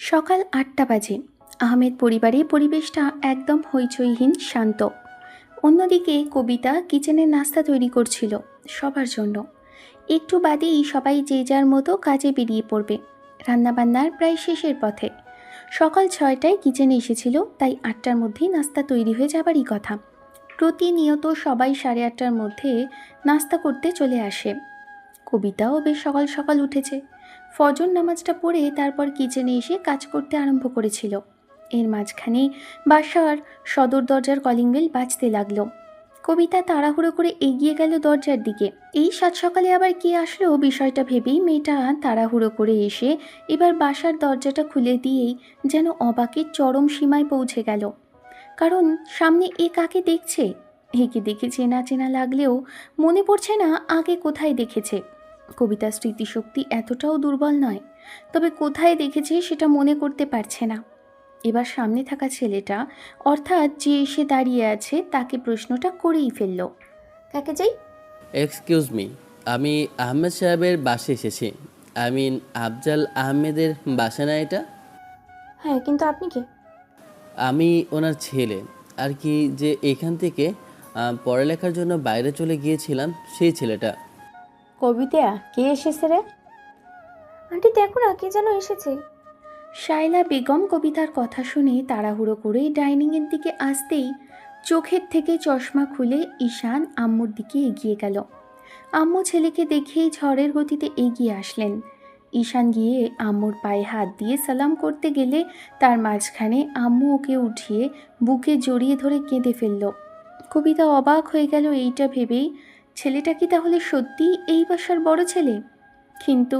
সকাল ৮টা বাজে। আহমেদ পরিবারে পরিবেশটা একদম হইচইহীন, শান্ত। অন্যদিকে কবিতা কিচেনে নাস্তা তৈরি করছিল সবার জন্য। একটু বাদেই সবাই যে যার মতো কাজে বেরিয়ে পড়বে। রান্নাবান্নার প্রায় শেষের পথে। সকাল ৬টায় কিচেনে এসেছিল, তাই ৮টার মধ্যেই নাস্তা তৈরি হয়ে যাবারই কথা। প্রতিনিয়ত সবাই ৮:৩০টার মধ্যে নাস্তা করতে চলে আসে। কবিতাও বেশ সকাল সকাল উঠেছে। ফজর নামাজটা পড়ে তারপর কিচেনে এসে কাজ করতে আরম্ভ করেছিল। এর মাঝখানে বাসার সদর দরজার কলিং বেল বাজতে লাগলো। কবিতা তাড়াহুড়ো করে এগিয়ে গেল দরজার দিকে। এই সাত সকালে আবার কে আসলো বিষয়টা ভেবেই মেয়েটা তাড়াহুড়ো করে এসে এবার বাসার দরজাটা খুলে দিয়েই যেন অবাকের চরম সীমায় পৌঁছে গেল। কারণ সামনে এ কাকে দেখছে। একে দেখে চেনা চেনা লাগলেও মনে পড়ছে না আগে কোথায় দেখেছে। কবিতার স্মৃতিশক্তি এতটাও দুর্বল নয়, তবে কোথায় দেখেছে সেটা মনে করতে পারছে না। এবার সামনে থাকা ছেলেটা, অর্থাৎ যে এসে দাঁড়িয়ে আছে, তাকে প্রশ্নটা করেই ফেলল। কাকে চাই? এক্সকিউজ মি, আমি আহমেদ সাহেবের বাসায় এসেছি। আই মিন আফজাল আহমেদের বাসা না এটা? হ্যাঁ, কিন্তু আপনি কে? আমি ওনার ছেলে আর কি, যে এখান থেকে পড়ালেখার জন্য বাইরে চলে গিয়েছিলাম, সেই ছেলেটা। কবিতা, কে এসেছে রে? আন্টি দেখো না, কে যেন এসেছে। শায়লা বেগম কবিতার কথা শুনে তাড়াহুড়ো করে ডাইনিংয়ের দিকে আসতেই চোখের থেকে চশমা খুলে ঈশান আম্মুর দিকে এগিয়ে গেল। আম্মু ছেলেকে দেখেই ঝড়ের গতিতে এগিয়ে আসলেন। ঈশান গিয়ে আম্মুর পায়ে হাত দিয়ে সালাম করতে গেলে তার মাঝখানে আম্মু ওকে উঠিয়ে বুকে জড়িয়ে ধরে কেঁদে ফেলল। কবিতা অবাক হয়ে গেল এইটা ভেবেই, ছেলেটা কি তাহলে সত্যিই এই বাসার বড় ছেলে? কিন্তু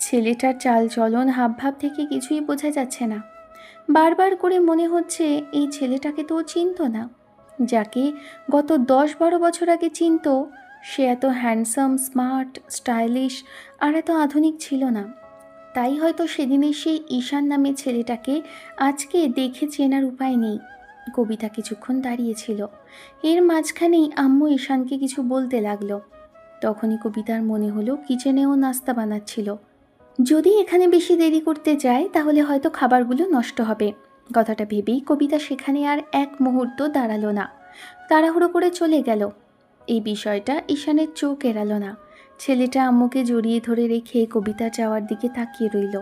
ছেলেটার চাল চলন হাবভাব থেকে কিছুই বোঝা যাচ্ছে না। বারবার করে মনে হচ্ছে এই ছেলেটাকে তো ও চিনত না। যাকে গত ১০-১২ বছর আগে চিনত, সে এত হ্যান্ডসাম, স্মার্ট, স্টাইলিশ আর এত আধুনিক ছিল না। তাই হয়তো সেদিনের সেই ঈশান নামের ছেলেটাকে আজকে দেখে চেনার উপায় নেই। কবিতা কিছুক্ষণ দাঁড়িয়েছিল। এর মাঝখানেই আম্মু ঈশানকে কিছু বলতে লাগলো। তখনই কবিতার মনে হলো কিচেনেও নাস্তা বানাচ্ছিল। যদি এখানে বেশি দেরি করতে যায় তাহলে হয়তো খাবারগুলো নষ্ট হবে। কথাটা ভেবেই কবিতা সেখানে আর এক মুহূর্ত দাঁড়ালো না, তাড়াহুড়ো করে চলে গেল। এই বিষয়টা ঈশানের চোখ এড়ালো না। ছেলেটা আম্মুকে জড়িয়ে ধরে রেখে কবিতা যাওয়ার দিকে তাকিয়ে রইল।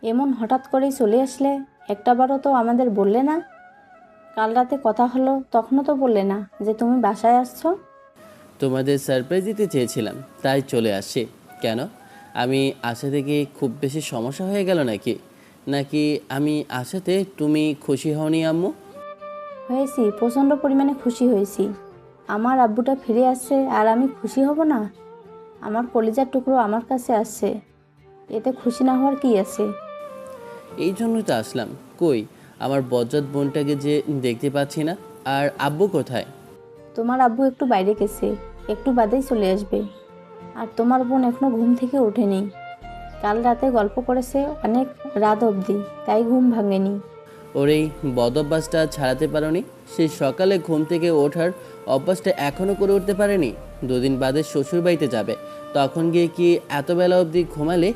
এমন হঠাৎ করেই চলে আসলে? একটাবারও তো আমাদের বললে না। কাল রাতে কথা হলো, তখনও তো বললে না যে তুমি বাসায় আসছো। তোমাদের সারপ্রাইজ দিতে চেয়েছিলাম, তাই চলে আসছি। কেন, আমি আসা থেকে খুব বেশি সমস্যা হয়ে গেল নাকি? নাকি আমি আসাতে তুমি খুশি হওনি আম্মু? হয়েছি, প্রচণ্ড পরিমাণে খুশি হয়েছি। আমার আব্বুটা ফিরে আসছে আর আমি খুশি হব না? আমার কলিজার টুকরো আমার কাছে আসছে, এতে খুশি না হওয়ার কি আছে? এই জন্যই তো আসলাম। কই আমার বজ্জাত বোনটাকে যে দেখতে পাচ্ছি না। আর আব্বু কোথায়? তোমার আব্বু একটু বাইরে গেছে, একটু বাদেই চলে আসবে। আর তোমার বোন এখনো ঘুম থেকে ওঠেনি। কাল রাতে গল্প করেছে অনেক রাত অবধি, তাই ঘুম ভাঙেনি। ওর এই বদ অভ্যাসটা ছাড়াতে পারোনি? সেই সকালে ঘুম থেকে ওঠার অভ্যাসটা এখনও করে উঠতে পারেনি। দুদিন বাদে শ্বশুর বাড়িতে যাবে, তখন গিয়ে কি এত বেলা অবধি ঘুমালে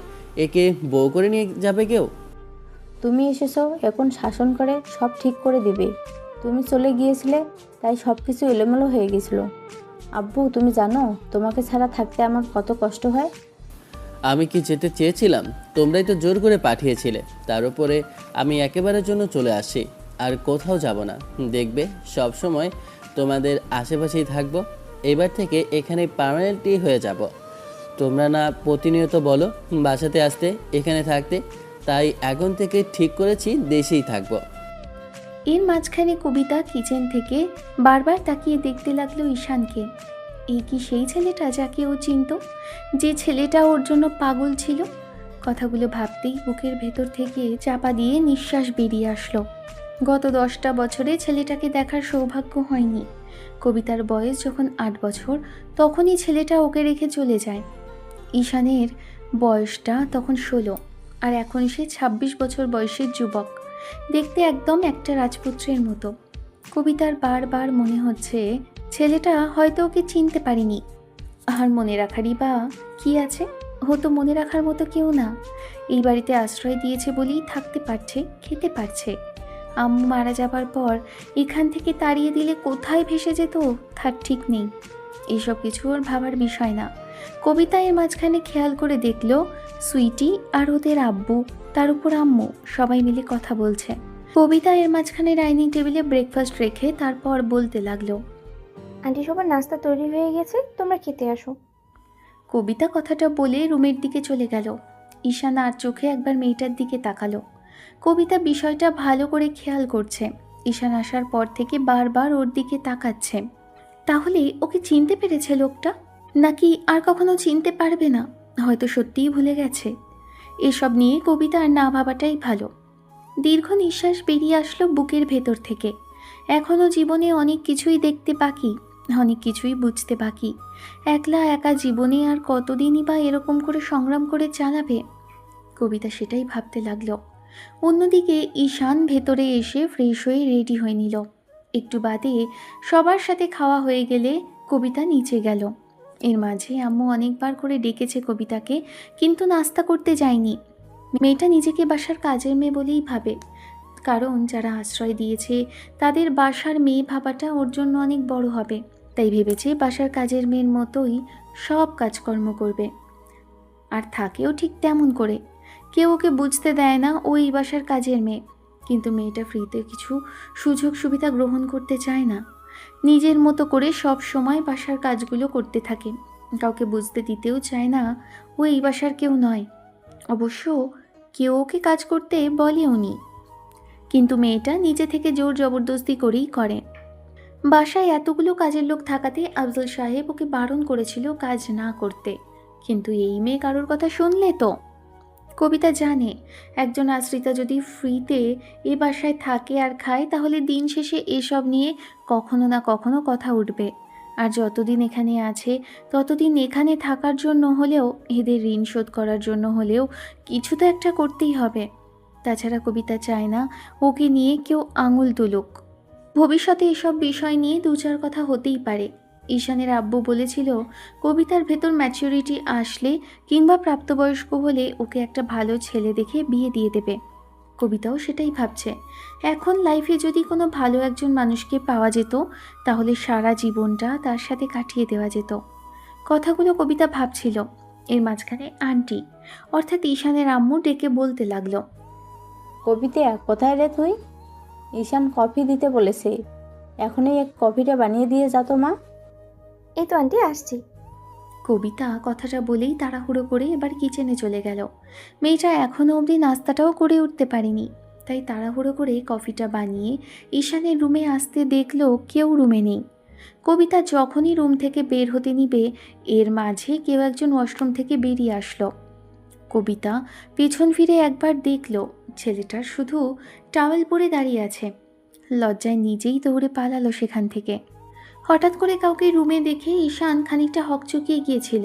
একে বউ করে নিয়ে যাবে কেউ? তুমি এসেছো, এখন শাসন করে সব ঠিক করে দিবে। তুমি চলে গিয়েছিলে, তাই সব কিছু এলোমেলো হয়ে গেছিল। আব্বু, তুমি জানো তোমাকে ছাড়া থাকতে আমার কত কষ্ট হয়? আমি কি যেতে চেয়েছিলাম? তোমরাই তো জোর করে পাঠিয়েছিলে। তার উপরে আমি একেবারের জন্য চলে আসি, আর কোথাও যাব না। দেখবে সব সময় তোমাদের আশেপাশেই থাকবো। এবার থেকে এখানে পার্মানেন্টলি হয়ে যাব। তোমরা না প্রতিনিয়ত বলো বাসাতে আসতে, এখানে থাকতে, তাই এখন থেকে ঠিক করেছি দেশেই থাকবো। এর মাঝখানে কবিতা কিচেন থেকে বারবার তাকিয়ে দেখতে লাগলো ঈশানকে। এই কি সেই ছেলেটা যাকে ও চিনত, যে ছেলেটা ওর জন্য পাগল ছিল? কথাগুলো ভাবতেই বুকের ভেতর থেকে চাপা দিয়ে নিঃশ্বাস বেরিয়ে আসলো। গত 10টা বছরে ছেলেটাকে দেখার সৌভাগ্য হয়নি। কবিতার বয়স যখন 8 বছর, তখনই ছেলেটা ওকে রেখে চলে যায়। ঈশানের বয়সটা তখন 16, আর এখন সে 26 বছর বয়সের যুবক। দেখতে একদম একটা রাজপুত্রের মতো। কবিতার বারবার মনে হচ্ছে ছেলেটা হয়তো ওকে চিনতে পারেনি। আর মনে রাখারই বা কি আছে? ও তো মনে রাখার মতো কেউ না। এই বাড়িতে আশ্রয় দিয়েছে বলেই থাকতে পারছে, খেতে পারছে। আম্মু মারা যাবার পর এখান থেকে তাড়িয়ে দিলে কোথায় ভেসে যেত তার ঠিক নেই। এইসব কিছু ওর ভাবার বিষয় না। কবিতা এর মাঝখানে খেয়াল করে দেখলো সুইটি আর ওদের আব্বু, তার উপর আম্মু সবাই মিলে কথা বলছে। কবিতা এর মাঝখানে ডাইনিং টেবিলে ব্রেকফাস্ট রেখে তারপর বলতে লাগলো, আন্টি সবার নাস্তা তৈরি হয়ে গেছে, তোমরা খেতে আসো। কবিতা কথাটা বলে রুমের দিকে চলে গেল। ঈশান আর চোখে একবার মেয়েটার দিকে তাকালো। কবিতা বিষয়টা ভালো করে খেয়াল করছে। ঈশান আসার পর থেকে বারবার ওর দিকে তাকাচ্ছে। তাহলে ওকে চিনতে পেরেছে লোকটা, নাকি আর কখনো চিনতে পারবে না, হয়তো সত্যিই ভুলে গেছে। এসব নিয়ে কবিতা আর না ভাবাটাই ভালো। দীর্ঘ নিঃশ্বাস বেরিয়ে আসলো বুকের ভেতর থেকে। এখনও জীবনে অনেক কিছুই দেখতে বাকি, অনেক কিছুই বুঝতে বাকি। একলা একা জীবনে আর কতদিনই বা এরকম করে সংগ্রাম করে চালাবে। কবিতা সেটাই ভাবতে লাগলো। অন্যদিকে ঈশান ভেতরে এসে ফ্রেশ হয়ে রেডি হয়ে নিল। একটু বাদে সবার সাথে খাওয়া হয়ে গেলে কবিতা নিচে গেল। এর মাঝে আম্মু অনেকবার করে ডেকেছে কবিতাকে, কিন্তু নাস্তা করতে যায়নি। মেয়েটা নিজেকে বাসার কাজের মেয়ে বলেই ভাবে, কারণ যারা আশ্রয় দিয়েছে তাদের বাসার মেয়ে ভাবাটা ওর জন্য অনেক বড় হবে। তাই ভেবেছে বাসার কাজের মেয়ের মতোই সব কাজকর্ম করবে, আর থাকেও ঠিক তেমন করে। কেউ ওকে বুঝতে দেয় না ও এই বাসার কাজের মেয়ে, কিন্তু মেয়েটা ফ্রিতে কিছু সুযোগ সুবিধা গ্রহণ করতে চায় না। নিজের মতো করে সব সময় বাসার কাজগুলো করতে থাকে। কাউকে বুঝতে দিতেও চায় না ও এই বাসার কেউ নয়। অবশ্য কেউ ওকে কাজ করতে বলেও নি, কিন্তু মেয়েটা নিজে থেকে জোর জবরদস্তি করেই করে। বাসায় এতগুলো কাজের লোক থাকাতে আফজল সাহেব ওকে বারণ করেছিল কাজ না করতে, কিন্তু এই মেয়ে কারোর কথা শুনলে তো। কবিতা জানে একজন আশ্রিতা যদি ফ্রিতে এ বাসায় থাকে আর খায়, তাহলে দিন শেষে এসব নিয়ে কখনো না কখনো কথা উঠবে। আর যতদিন এখানে আছে ততদিন এখানে থাকার জন্য হলেও, এদের ঋণ শোধ করার জন্য হলেও কিছু তো একটা করতেই হবে। তাছাড়া কবিতা চায় না ওকে নিয়ে কেউ আঙুল তুলুক। ভবিষ্যতে এসব বিষয় নিয়ে দু চার কথা হতেই পারে। ঈশানের আব্বু বলেছিল কবিতার ভেতর ম্যাচুরিটি আসলে কিংবা প্রাপ্তবয়স্ক হলে ওকে একটা ভালো ছেলে দেখে বিয়ে দিয়ে দেবে। কবিতাও সেটাই ভাবছে। এখন লাইফে যদি কোনো ভালো একজন মানুষকে পাওয়া যেত, তাহলে সারা জীবনটা তার সাথে কাটিয়ে দেওয়া যেত। কথাগুলো কবিতা ভাবছিল। এর মাঝখানে আন্টি অর্থাৎ ঈশানের আম্মু ডেকে বলতে লাগলো, কবিতা কোথায় রে তুই? ঈশান কফি দিতে বলেছে, এখনই এক কফিটা বানিয়ে দিয়ে যা তো মা। এই তো আন্টি আসছি। কবিতা কথাটা বলেই তাড়াহুড়ো করে এবার কিচেনে চলে গেল। মেয়েটা এখনও অবধি নাস্তাটাও করে উঠতে পারেনি, তাই তাড়াহুড়ো করে কফিটা বানিয়ে ঈশানের রুমে আসতে দেখলো কেউ রুমে নেই। কবিতা যখনই রুম থেকে বের হতে নিবে, এর মাঝে কেউ একজন ওয়াশরুম থেকে বেরিয়ে আসলো। কবিতা পেছন ফিরে একবার দেখল ছেলেটা শুধু টাওয়েল পরে দাঁড়িয়ে আছে। লজ্জায় নিজেই দৌড়ে পালালো সেখান থেকে। হঠাৎ করে কাউকে রুমে দেখে ঈশান খানিকটা হকচকিয়ে গিয়েছিল,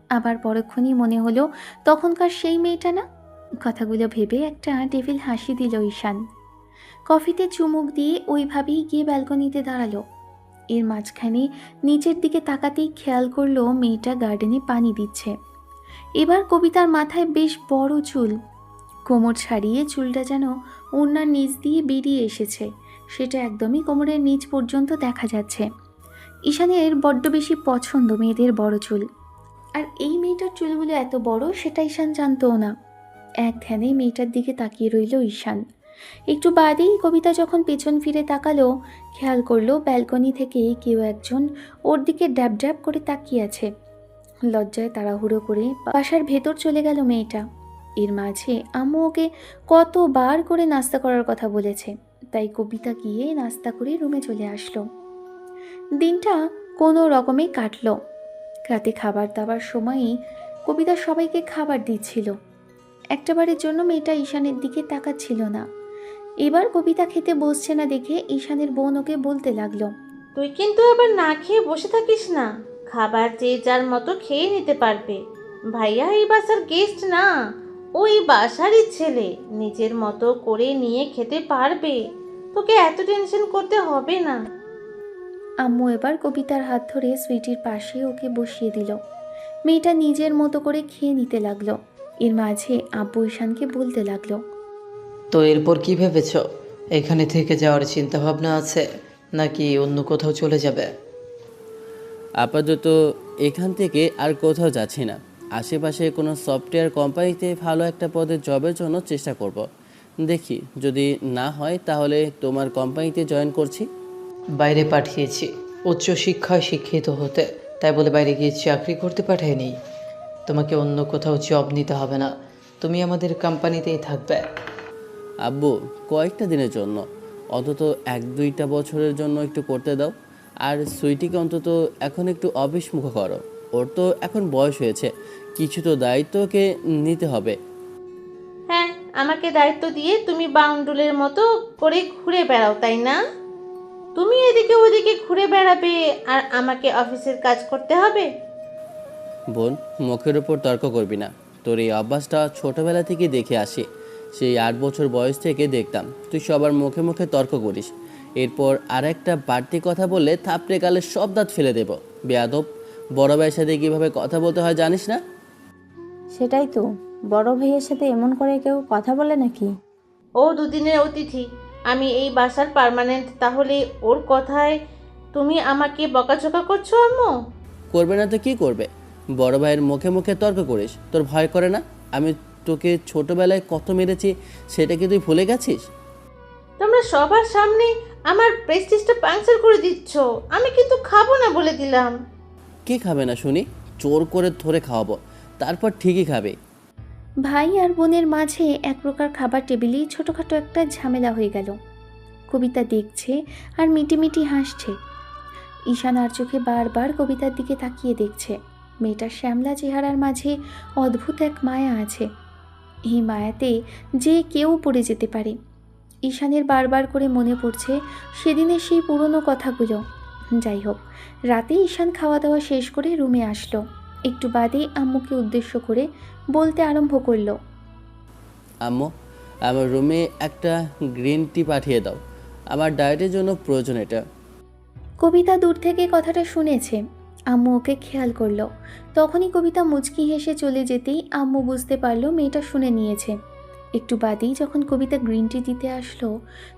আবার পরক্ষণই মনে হলো তখনকার সেই মেয়েটা না। কথাগুলো ভেবে একটা ডেভিল হাসি দিল ঈশান। কফিতে চুমুক দিয়ে ওইভাবেই গিয়ে ব্যালকনিতে দাঁড়ালো। এর মাঝখানে নিচের দিকে তাকাতেই খেয়াল করলো মেয়েটা গার্ডেনে পানি দিচ্ছে। এবার কবিতার মাথায় বেশ বড় চুল, কোমর ছাড়িয়ে চুলটা যেন ওড়নার নিচ দিয়ে বেরিয়ে এসেছে, সেটা একদমই কোমরের নিচ পর্যন্ত দেখা যাচ্ছে। ঈশানের বড্ড বেশি পছন্দ মেয়েদের বড় চুল, আর এই মেয়েটার চুলগুলো এত বড় সেটা ঈশান জানতও না। এক ধ্যানে মেয়েটার দিকে তাকিয়ে রইল ঈশান। একটু বাদেই কবিতা যখন পেছন ফিরে তাকালো, খেয়াল করলো ব্যালকনি থেকে কেউ একজন ওর দিকে ড্যাব ড্যাব করে তাকিয়ে আছে। লজ্জায় তাড়াহুড়ো করে বাসার ভেতর চলে গেল মেয়েটা। এর মাঝে আম্মু ওকে কতবার করে নাস্তা করার কথা বলেছে, তাই কবিতা গিয়ে নাস্তা করে রুমে চলে আসলো। দিনটা কোনো রকমে কাটলো। রাতে খাবার দাবার সময়ই কবিতা সবাইকে খাবার দিচ্ছিল। একটাবারের জন্য মেয়েটা ঈশানের দিকে তাকাচ্ছিল না। এবার কবিতা খেতে বসছে না দেখে ঈশানের বোন ওকে বলতে লাগলো, তুই কিন্তু আবার না খেয়ে বসে থাকিস না, খাবার যে যার মতো খেয়ে নিতে পারবে। ভাইয়া এই বাসার গেস্ট না, ওই বাসারই ছেলে, নিজের মতো করে নিয়ে খেতে পারবে, তোকে এত টেনশন করতে হবে না। আম্মু এবার কবিতার হাত ধরে সুইটির পাশে ওকে বসিয়ে দিল। মেয়েটা নিজের মতো করে খেয়ে নিতে লাগলো। এর মাঝে আব্বু ঈশানকে বলতে লাগলো, তো এরপর কি ভেবেছ? এখানে থেকে যাওয়ার চিন্তা ভাবনা আছে নাকি অন্য কোথাও চলে যাবে? আপাতত এখান থেকে আর কোথাও যাচ্ছি না। আশেপাশে কোনো সফটওয়্যার কোম্পানিতে ভালো একটা পদে জবের জন্য চেষ্টা করব। দেখি যদি না হয় তাহলে তোমার কোম্পানিতে জয়েন করছি। বাইরে পাঠিয়েছি উচ্চশিক্ষায় শিক্ষিত হতে, তাই বলে বাইরে গিয়ে চাকরি করতে পাঠায়নি। তোমাকে অন্য কোথাও জব নিতে হবে না, তুমি আমাদের কোম্পানিতেই থাকবে। আব্বু, কয়েকটা দিনের জন্য, অন্তত 1-2টা বছরের জন্য একটু করতে দাও। আর সুইটিকে অন্তত এখন একটু অফিস মুখ করো। ওর তো এখন বয়স হয়েছে, কিছু তো দায়িত্বকে নিতে হবে। হ্যাঁ, আমাকে দায়িত্ব দিয়ে তুমি বাউন্ডুলের মতো করে ঘুরে বেড়াও, তাই না? তুমি এদিকে ওদিকে ঘুরে বেড়াবে আর আমাকে অফিসের কাজ করতে হবে। বোন, মুখের ওপর তর্ক করবি না। তোর এই অভ্যাসটা ছোটবেলা থেকে দেখে আসি। সেই 8 বছর বয়স থেকে দেখতাম তুই সবার মুখে মুখে তর্ক করিস। এরপর আর একটা বাড়তি কথা বললে থাপড়ে গালে সব দাঁত ফেলে দেব। বেয়াদব, বড় ভাইয়ের সাথে কীভাবে কথা বলতে হয় জানিস না? সেটাই তো, বড় ভাইয়ের সাথে এমন করে কেউ কথা বলে নাকি? ও দুদিনের অতিথি, আমি এই বাসার পার্মানেন্ট, তাহলে ওর কথায় তুমি আমাকে বকাঝকা করছো আম্মু? করবে না তো কী করবে? বড় ভাইয়ের মুখে মুখে তর্ক করিস, তোর ভয় করে না? আমি তোকে ছোটবেলায় কত মেরেছি, সেটা কি তুই ভুলে গেছিস? তোমরা সবার সামনে আমার প্রেস্টিজটা পাংচার করে দিচ্ছ। আমি কিন্তু খাবো না বলে দিলাম। কে খাবে না শুনি? জোর করে ধরে খাওয়াবো, তারপর ঠিকই খাবে। ভাই আর বোনের মাঝে এক প্রকার খাবার টেবিলেই ছোটোখাটো একটা ঝামেলা হয়ে গেল। কবিতা দেখছে আর মিটিমিটি হাসছে। ঈশান আর চোখে বারবার কবিতার দিকে তাকিয়ে দেখছে। মেয়েটার শ্যামলা চেহারার মাঝে অদ্ভুত এক মায়া আছে। এই মায়াতে যে কেউ পড়ে যেতে পারে। ঈশানের বারবার করে মনে পড়ছে সেদিনের সেই পুরনো কথাগুলো। যাই হোক, রাতে ঈশান খাওয়া দাওয়া শেষ করে রুমে আসলো। একটু বাদেই আম্মুকে উদ্দেশ্য করে বলতে আরম্ভ করলো, আম্মু, আমার রুমে একটা গ্রিন টি পাঠিয়ে দাও, আমার ডায়েটের জন্য প্রয়োজন এটা। কবিতা দূর থেকে কথাটা শুনেছে। আম্মু ওকে খেয়াল করলো। তখনই কবিতা মুচকি হেসে চলে যেতেই আম্মু বুঝতে পারলো মেয়েটা শুনে নিয়েছে। একটু বাদেই যখন কবিতা গ্রিন টি দিতে আসলো,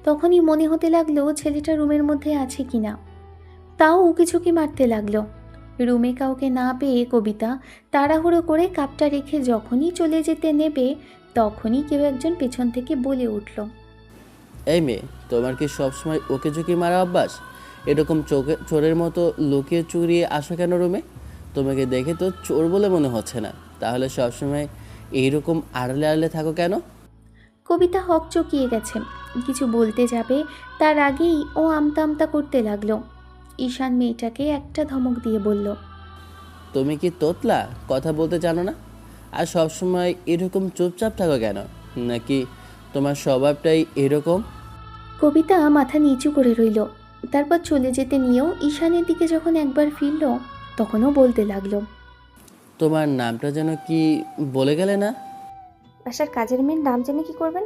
তখনই মনে হতে লাগলো ছেলেটা রুমের মধ্যে আছে কিনা। তাও উকিঝুঁকি মারতে লাগলো। রুমে কাউকে না পেয়ে কবিতা তাড়াহুড়ো করে কাপটা রেখে যখনই চলে যেতে নেবে, তখনই কেউ একজন পেছন থেকে বলে উঠল, এই মেয়ে, তোমার কি সবসময় ওকে ঝুঁকি মারা অভ্যাস? এরকম চোরের মতো লুকিয়ে চুরিয়ে আসো কেন রুমে? তোমাকে দেখে তো চোর বলে মনে হচ্ছে না, তাহলে সবসময় এইরকম আড়ালে আড়ালে থাকো কেন? কবিতা হক চকিয়ে গেছে। কিছু বলতে যাবে তার আগেই ও আমতা আমতা করতে লাগলো। ঈশান মেয়েটাকে একটা ধমক দিয়ে বলল, তুমি কি তোতলা, কথা বলতে জানো না? আর সবসময় এরকম চুপচাপ থাকো কেন? নাকি তোমার স্বভাবটাই এরকম? কবিতা মাথা নিচু করে রইল। তারপর চলে যেতে নিয়েও ঈশানের দিকে যখন একবার ফিরল, তখনও বলতে লাগলো, তোমার নামটা যেন কি বলে গেলে না? বাসার কাজের মেয়ের নাম জেনে কি করবেন?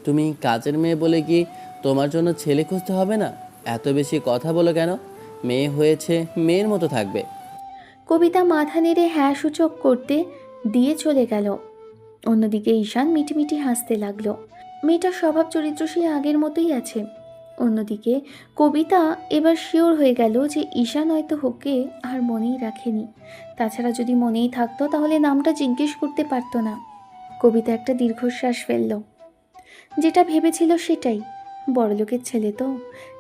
তুমি কাজের মেয়ে বলে কি তোমার জন্য ছেলে খুঁজতে হবে না? এত বেশি কথা বলো কেন? মেয়ে হয়েছে, মেয়ের মতো থাকবে। কবিতা মাথা নেড়ে হ্যাঁ সূচক করতে দিয়ে চলে গেল। অন্যদিকে ঈশান মিটিমিটি হাসতে লাগলো। মেয়েটার স্বভাব চরিত্র সেই আগের মতোই আছে। অন্যদিকে কবিতা এবার শিওর হয়ে গেল যে ঈশান হয়তো ওকে আর মনেই রাখেনি। তাছাড়া যদি মনেই থাকতো তাহলে নামটা জিজ্ঞেস করতে পারতো না। কবিতা একটা দীর্ঘশ্বাস ফেলল। যেটা ভেবেছিল সেটাই, বড়লোকের ছেলে তো,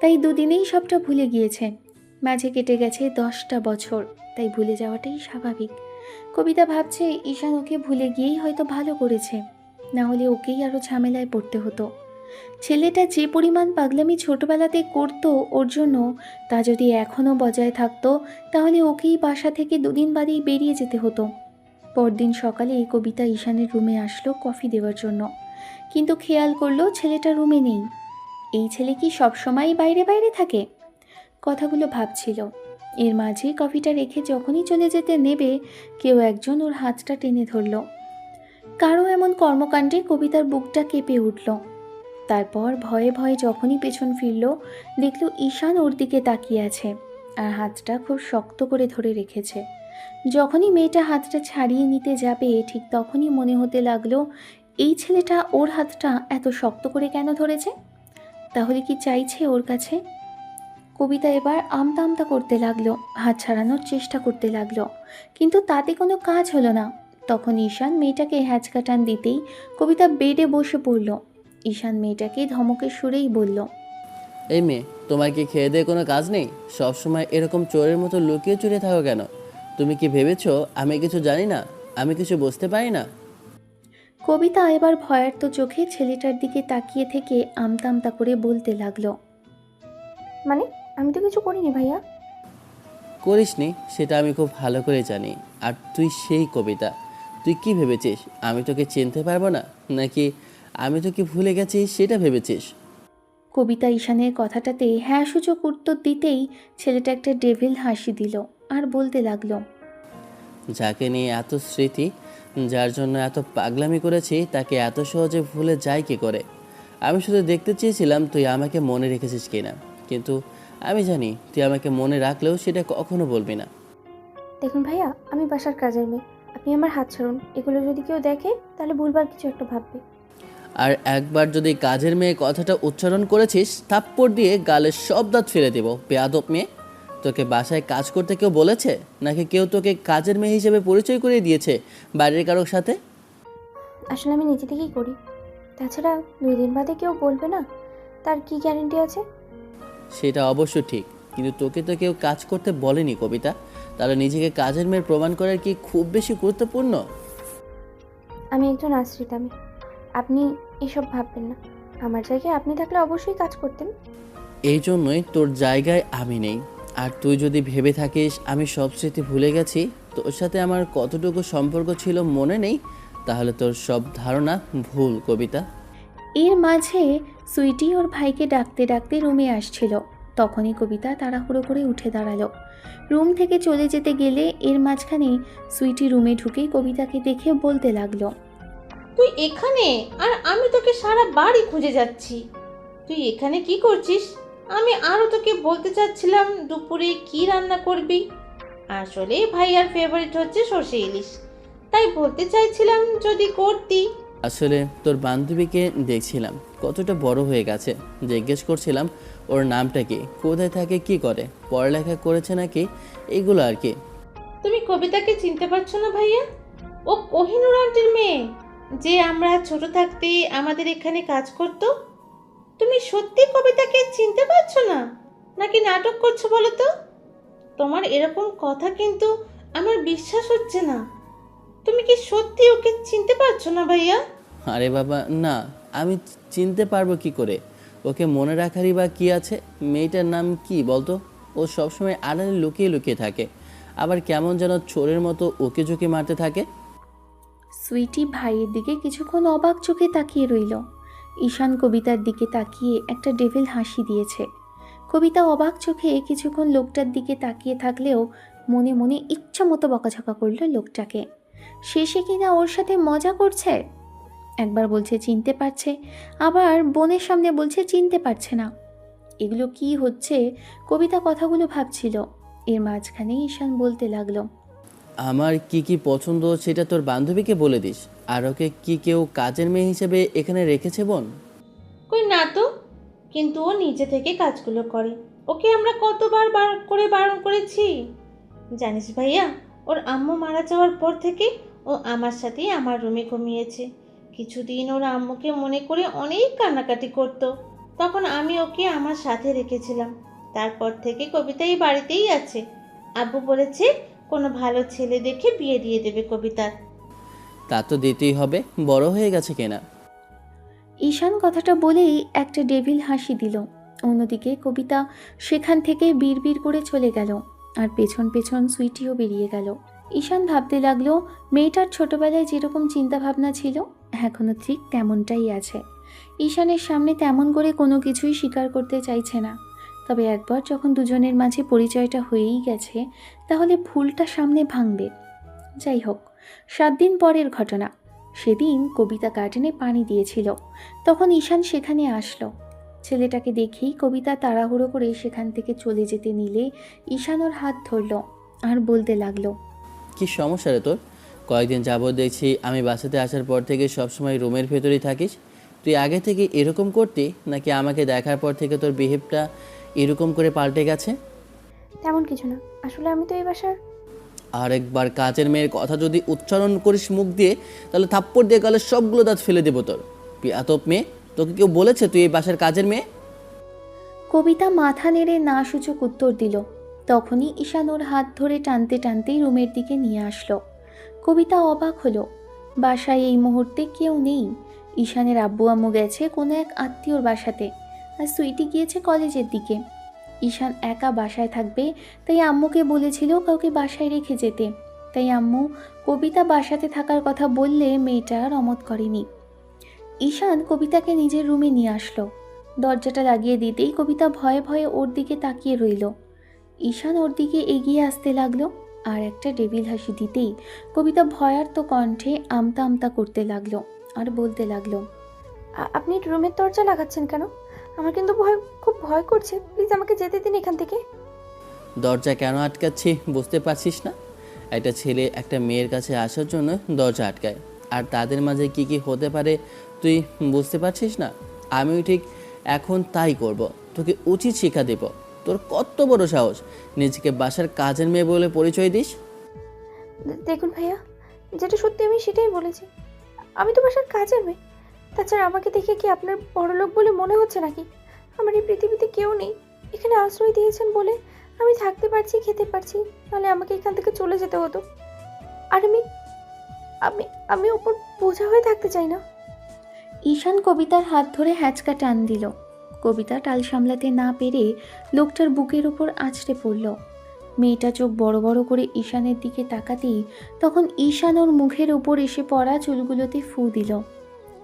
তাই দুদিনেই সবটা ভুলে গিয়েছে। মাঝে কেটে গেছে 10টা বছর, তাই ভুলে যাওয়াটাই স্বাভাবিক। কবিতা ভাবছে ঈশান ওকে ভুলে গিয়েই হয়তো ভালো করেছে, না হলে ওকেই আরও ঝামেলায় পড়তে হতো। ছেলেটা যে পরিমাণ পাগলামি ছোটবেলাতে করতো ওর জন্য, তা যদি এখনও বজায় থাকতো তাহলে ওকেই বাসা থেকে দুদিন বাদেই বেরিয়ে যেতে হতো। পরদিন সকালে কবিতা ঈশানের রুমে আসলো কফি দেওয়ার জন্য, কিন্তু খেয়াল করলো ছেলেটা রুমে নেই। এই ছেলে কি সবসময় বাইরে বাইরে থাকে? কথাগুলো ভাবছিল। এর মাঝে কফিটা রেখে যখনই চলে যেতে নেবে, কেউ একজন ওর হাতটা টেনে ধরল। কারো এমন কর্মকাণ্ডে কবিতার বুকটা কেঁপে উঠল। তারপর ভয়ে ভয়ে যখনই পেছন ফিরল, দেখল ঈশান ওর দিকে তাকিয়ে আছে আর হাতটা খুব শক্ত করে ধরে রেখেছে। যখনই মেয়েটা হাতটা ছাড়িয়ে নিতে যাবে ঠিক তখনই মনে হতে লাগলো এই ছেলেটা ওর হাতটা এত শক্ত করে কেন ধরেছে? তাহলে কি চাইছে ওর কাছে? কবিতা এবার আমতা আমতা করতে লাগলো, হাত ছাড়ানোর চেষ্টা করতে লাগলো, কিন্তু তাতে কোনো কাজ হলো না। তখন ঈশান মেয়েটাকে হ্যাঁচকা টান দিতেই কবিতা বেডে বসে পড়ল। ঈশান মেয়েটাকে ধমকের সুরেই বলল, এই মেয়ে, তোমার কি খেয়ে দিয়ে কোনো কাজ নেই? সবসময় এরকম চোরের মতো লুকিয়ে চুরিয়ে থাকো কেন? তুমি কি ভেবেছো আমি কিছু জানি না? আমি কিছু বুঝতে পারি না? কবিতা এবার ভয়ার্ত চোখে ছেলেটার দিকে তাকিয়ে থেকে আমতা আমতা করে বলতে লাগলো, মানে আমি তো কিছু করিনি ভাইয়া। করিসনি সেটা আমি খুব ভালো করে জানি। আর তুই সেই কবিতা, তুই কি ভেবেছিস আমি তোকে চিনতে পারবো না? নাকি আমি তোকে ভুলে গেছি সেটা ভেবেছিস? কবিতা ঈশানের কথাটাতে হ্যাঁ সূচক উত্তর দিতেই ছেলেটা একটা ডেভিল হাসি দিল আর বলতে লাগলো, যাকে নিয়ে এত স্মৃতি, যার জন্য এত পাগলামি করেছি, তাকে এত সহজে ভুলে যায় কি করে? আমি শুধু দেখতে চেয়েছিলাম তুই আমাকে মনে রেখেছিস কিনা, কিন্তু আমি জানি তুই আমাকে মনে রাখলেও সেটা কখনো বলবি না। দেখুন ভাইয়া, আমি বাসার কাজের মেয়ে, আপনি আমার হাত ছাড়ুন। এগুলো যদি কেউ দেখে তাহলে ভুলবার কিছু একটা ভাববে। আর একবার যদি কাজের মেয়ে কথাটা উচ্চারণ করেছিস, থাপ্পড় দিয়ে গালের সব দাঁত ফেলে দেব। বেয়াদব মেয়ে! তোকে বাসায় কাজ করতে কেউ বলেছে, নাকি কেউ তোকে কাজের মেয়ে হিসেবে পরিচয় করিয়ে দিয়েছে বাইরের কারোর সাথে? আসলে আমি নিজে থেকেই করি। তাছাড়া 2 দিন বাদে কেউ বলবে না, তার কি গ্যারেন্টি আছে? সেটা অবশ্য ঠিক, কিন্তু তোকে তো কেউ কাজ করতে বলেনি কবিতা। তাহলে নিজেকে কাজের মেয়ের প্রমাণ করার কি খুব বেশি গুরুত্বপূর্ণ? আমি একজন আশ্রিতা মেয়ে, আপনি এসব ভাববেন না। আমার জায়গায় আপনি থাকলে অবশ্যই কাজ করতেন। এই জন্যই তোর জায়গায় আমি নেই। আর তুই যদি ভেবে থাকিস আমি সব স্মৃতি ভুলে গেছি, তোর সাথে আমার কতটুকু সম্পর্ক ছিল মনে নেই, তাহলে তোর সব ধারণা ভুল কবিতা। এর মাঝে সুইটি ওর ভাইকে ডাকতে ডাকতে রুমে আসছিল। তখনই কবিতা তাড়াহুড়ো করে উঠে দাঁড়ালো। রুম থেকে চলে যেতে গেলে এর মাঝখানে সুইটি রুমে ঢুকেই কবিতাকে দেখে বলতে লাগলো, তুই এখানে? আর আমি তোকে সারা বাড়ি খুঁজে যাচ্ছি। তুই এখানে কি করছিস? আমি আরও তোকে বলতে চাচ্ছিলাম দুপুরে কি রান্না করবি। আসলে ভাইয়ার ফেভারিট হচ্ছে সর্ষে ইলিশ, তাই বলতে চাইছিলাম যদি করতি। আসলে তোর বান্ধবীকে দেখছিলাম, কতটা বড় হয়ে গেছে। জিজ্ঞেস করছিলাম ওর নামটা কি, কোথায় থাকে, কি করে, পড়ালেখা করেছে নাকি, এইগুলো আর কি। তুমি কবিতাকে চিনতে পারছো না ভাইয়া? ও কোহিনুর আন্টির মেয়ে, যে আমরা ছোট থাকতে আমাদের এখানে কাজ করতো। তুমি সত্যি কবিতাকে চিনতে পারছো না, নাকি নাটক করছো বলো তো? তোমার এরকম কথা কিন্তু আমার বিশ্বাস হচ্ছে না। তুমি কি সত্যি ওকে চিনতে পারছো না ভাইয়া? আরে বাবা না, আমি চিনতে পারবো কি করে? ওকে মনে রাখারই বা কি আছে? মেয়েটার নাম কি বলতো? ও সবসময় আড়ালে লুকিয়ে লুকিয়ে থাকে, আবার কেমন যেন চোরের মতো ওকে ঝুঁকে মারতে থাকে। সুইটি ভাইয়ের দিকে কিছুক্ষণ অবাক চোখে তাকিয়ে রইল। ঈশান কবিতার দিকে তাকিয়ে একটা ডেভিল হাসি দিয়েছে। কবিতা অবাক চোখে কিছুক্ষণ লোকটার দিকে তাকিয়ে থাকলেও মনে মনে ইচ্ছা মতো বকাঝকা করলো লোকটাকে। শেষে কিনা ওর সাথে মজা করছে। একবার বলছে চিনতে পারছে, আবার বোনের সামনে বলছে চিনতে পারছে না। এগুলো কি হচ্ছে? কবিতা কথাগুলো ভাবছিল। এর মাঝখানে ঈশান বলতে লাগলো, আমার কি কি পছন্দ সেটা তোর বান্ধবীকে বলে দিস। আর ওকে কি কেউ কাজের মেয়ে হিসেবে এখানে রেখেছে বোন? কই না তো, কিন্তু ও নিজে থেকে কাজগুলো করে। ওকে আমরা কতবার বারণ করেছি জানিস ভাইয়া? ওর আম্মু মারা যাওয়ার পর থেকে ও আমার সাথেই আমার রুমে ঘুমিয়েছে। কিছুদিন ওর আম্মুকে মনে করে অনেক কান্নাকাটি করতো, তখন আমি ওকে আমার সাথে রেখেছিলাম। তারপর থেকে কবিতা এই বাড়িতেই আছে। আব্বু বলেছে কোনো ভালো ছেলে দেখে বিয়ে দিয়ে দেবে কবিতার। তা তো দিতেই হবে, বড় হয়ে গেছে কিনা। ঈশান কথাটা বলেই একটা ডেভিল হাসি দিল। অন্যদিকে কবিতা সেখান থেকে বিড়বিড় করে চলে গেল, আর পেছন পেছন সুইটিও বেরিয়ে গেল। ঈশান ভাবতে লাগলো মেয়েটার ছোটবেলায় যেরকম চিন্তাভাবনা ছিল এখনও ঠিক তেমনটাই আছে। ঈশানের সামনে তেমন করে কোনো কিছুই স্বীকার করতে চাইছে না। তবে একবার যখন দুজনের মাঝে পরিচয়টা হয়েই গেছে, তাহলে ভুলটা সামনে ভাঙবে। যাই হোক, 7 দিন পরের ঘটনা। সেদিন কবিতা গার্ডেনে পানি দিয়েছিল। তখন ঈশান সেখানে আসলো। ছেলেটাকে দেখেই কবিতা তাড়াহুড়ো করে সেখান থেকে চলে যেতে নিলে ঈশান ওর হাত ধরল আর বলতে লাগলো, কি সমস্যা রে তোর? কয়েকদিন যাবত দেখছি আমি বাসাতে আসার পর থেকে সবসময় রুমের ভেতরেই থাকিস। তুই আগে থেকে এরকম করতি নাকি আমাকে দেখার পর থেকে তোর বিহেভটা এরকম করে পাল্টে গেছে? তেমন কিছু না, আসলে আমি তো এই বাসার। আরেকবার কাজের মেয়ের কথা যদি উচ্চারণ করিস মুখ দিয়ে, তাহলে থাপ্পড় দিয়ে গেলে সবগুলো দাঁত ফেলে দেবো তোর। বেয়াদব মেয়ে, তোকে কেউ বলেছে তুই এই বাসার কাজের মেয়ে? কবিতা মাথা নেড়ে না সূচক উত্তর দিল। তখনই ঈশান ওর হাত ধরে টানতে টানতেই রুমের দিকে নিয়ে আসলো। কবিতা অবাক হলো, বাসায় এই মুহূর্তে কেউ নেই। ঈশানের আব্বু আম্মু গেছে কোনো এক আত্মীয়র বাসাতে, আর সুইটি গিয়েছে কলেজের দিকে। ঈশান একা বাসায় থাকবে, তাই আম্মুকে বলেছিল কাউকে বাসায় রেখে যেতে। তাই আম্মু কবিতা বাসাতে থাকার কথা বললে মেয়েটা আর অমত করেনি। ঈশান কবিতাকে নিজের রুমে নিয়ে আসলো। দরজাটা লাগিয়ে দিতেই কবিতা ভয়ে ভয়ে ওর দিকে তাকিয়ে রইল। ঈশান ওর দিকে এগিয়ে আসতে লাগলো, আর একটা ডেভিল হাসি দিতেই কবিতা ভয়ার্ত কণ্ঠে আমতা আমতা করতে লাগলো আর বলতে লাগলো, আপনি রুমের দরজা লাগাচ্ছেন কেন? আমার কিন্তু খুব ভয় করছে, প্লিজ আমাকে যেতে দিন এখান থেকে। দরজা কেন আটকাচ্ছি বুঝতে পারছিস না? একটা ছেলে একটা মেয়ের কাছে আসার জন্য দরজা আটকায়, আর তাদের মাঝে কি কি হতে পারে তুই বুঝতে পারছিস না? আমিও ঠিক এখন তাই করব, তোকে উচিত শিক্ষা দেব। তোর কত বড় সাহস নিজেকে বাসার কাজের মেয়ে বলে পরিচয় দিস? দেখুন ভাইয়া, যেটা সত্যি আমি সেটাই বলেছি। আমি তো বাসার কাজের মেয়ে। তাছাড়া আমাকে দেখে কি আপনার বড়লোক বলে মনে হচ্ছে নাকি? আমার এই পৃথিবীতে কেউ নেই। এখানে আশ্রয় দিয়েছেন বলে আমি থাকতে পারছি, খেতে পারছি, নাহলে আমাকে এখান থেকে চলে যেতে হতো। আর আমি আমি আমি ওপর বোঝা হয়ে থাকতে চাই না। ঈশান কবিতার হাত ধরে হ্যাঁচকা টান দিল। কবিতা টাল সামলাতে না পেরে লোকটার বুকের ওপর আছড়ে পড়ল। মেয়েটা চোখ বড় বড় করে ঈশানের দিকে তাকাতেই তখন ঈশান ওর মুখের ওপর এসে পড়া চুলগুলোতে ফু দিল।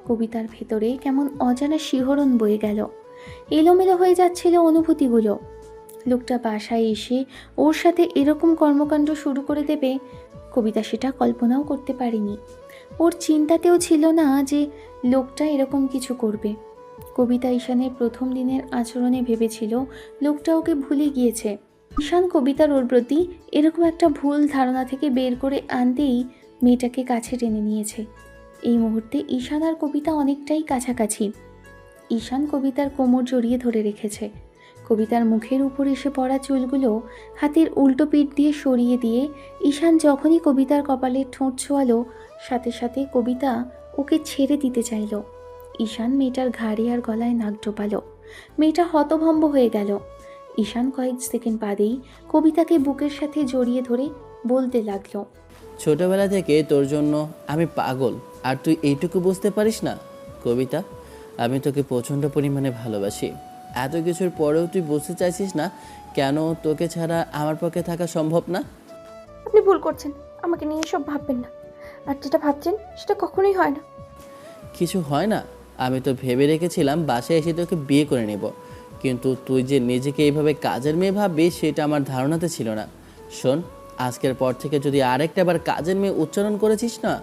কবিতার ভেতরে কেমন অজানা শিহরণ বয়ে গেল, এলোমেলো হয়ে যাচ্ছিল অনুভূতিগুলো। লোকটা বাসায় এসে ওর সাথে এরকম কর্মকাণ্ড শুরু করে দেবে কবিতা সেটা কল্পনাও করতে পারেনি। ওর চিন্তাতেও ছিল না যে লোকটা এরকম কিছু করবে। কবিতা ঈশানের প্রথম দিনের আচরণে ভেবেছিল লোকটা ওকে ভুলে গিয়েছে। ঈশান কবিতার ওর প্রতি এরকম একটা ভুল ধারণা থেকে বের করে আনতেই মেয়েটাকে কাছে টেনে নিয়েছে। এই মুহূর্তে ঈশান আর কবিতা অনেকটাই কাছাকাছি। ঈশান কবিতার কোমর জড়িয়ে ধরে রেখেছে। কবিতার মুখের উপর এসে পড়া চুলগুলো হাতের উল্টো পিঠ দিয়ে সরিয়ে দিয়ে ঈশান যখনই কবিতার কপালে ঠোঁট ছোঁয়ালো, সাথে সাথে কবিতা ওকে ছেড়ে দিতে চাইল। ঈশান মেয়েটার ঘাড়ে আর গলায় নাক ডোবালো। মেয়েটা হতভম্ব হয়ে গেল। ঈশান কয়েক সেকেন্ড বাদেই কবিতাকে বুকের সাথে জড়িয়ে ধরে বলতে লাগলো, ছোটবেলা থেকে তোর জন্য আমি পাগল, আর তুই এইটুকু বুঝতে পারিস না? কবিতা, আমি তোকে প্রচণ্ড পরিমাণে ভালোবাসি। এত কিছুর পরেও তুই বুঝতে চাইছিস না কেন তোকে ছাড়া আমার পক্ষে থাকা সম্ভব না? আপনি ভুল করছেন, আমাকে নিয়ে এসব ভাববেন না। আর যেটা ভাবছেন সেটা কখনোই হয় না। কিছু হয় না? আমি তো ভেবে রেখেছিলাম বাসায় এসে তোকে বিয়ে করে নেব, কিন্তু তুই যে নিজেকে এইভাবে কাজের মেয়ে ভাববি সেটা আমার ধারণাতে ছিল না। শোন, আজকের পর থেকে যদি আরেকটা বার কাজের মেয়ে উচ্চারণ করেছিস না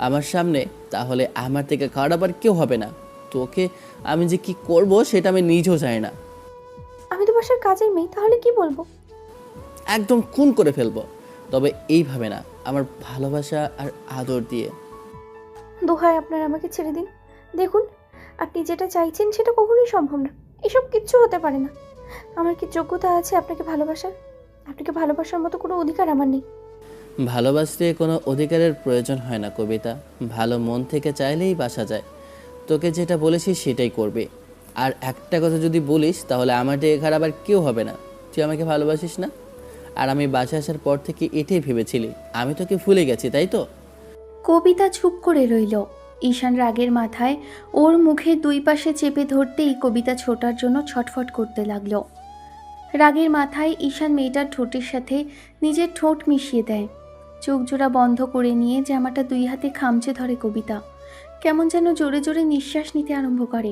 আমার সামনে, তাহলে আমার থেকে খারাপ আর কেউ হবে না। তোকে আমি যে কি করব সেটা আমি নিজেও জানি না। আমি তো বাসার কাজের মেয়ে, তাহলে কি বলবো? একদম খুন করে ফেলবো, তবে এইভাবে না, আমার ভালোবাসা আর আদর দিয়ে। দোহাই আপনার, আমাকে ছেড়ে দিন। দেখুন, আপনি যেটা চাইছেন সেটা কখনোই সম্ভব না। এসব কিচ্ছু হতে পারে না। আমার কি যোগ্যতা আছে আপনাকে ভালোবাসার? আপনাকে ভালোবাসার মতো কোনো অধিকার আমার নেই। ভালোবাসতে কোনো অধিকারের প্রয়োজন হয় না কবিতা, ভালো মন থেকে চাইলেই বাসা যায়। তোকে যেটা বলেছি সেটাই করবে। আর একটা কথা যদি বলিস তাহলে আমার থেকে খারাপ আর কেউ হবে না। তুই আমাকে ভালোবাসিস না? আর আমি বাসা আসার পর থেকে এটাই ভেবেছিলি আমি তোকে ভুলে গেছি, তাই তো? কবিতা চুপ করে রইল। ঈশান রাগের মাথায় ওর মুখে দুই পাশে চেপে ধরতেই কবিতা ছোটার জন্য ছটফট করতে লাগলো। রাগের মাথায় ঈশান মেয়েটার ঠোঁটের সাথে নিজের ঠোঁট মিশিয়ে দেয়। চোখ জোড়া বন্ধ করে নিয়ে জামাটা দুই হাতে খামচে ধরে কবিতা। কেমন যেন জোরে জোরে নিঃশ্বাস নিতে আরম্ভ করে।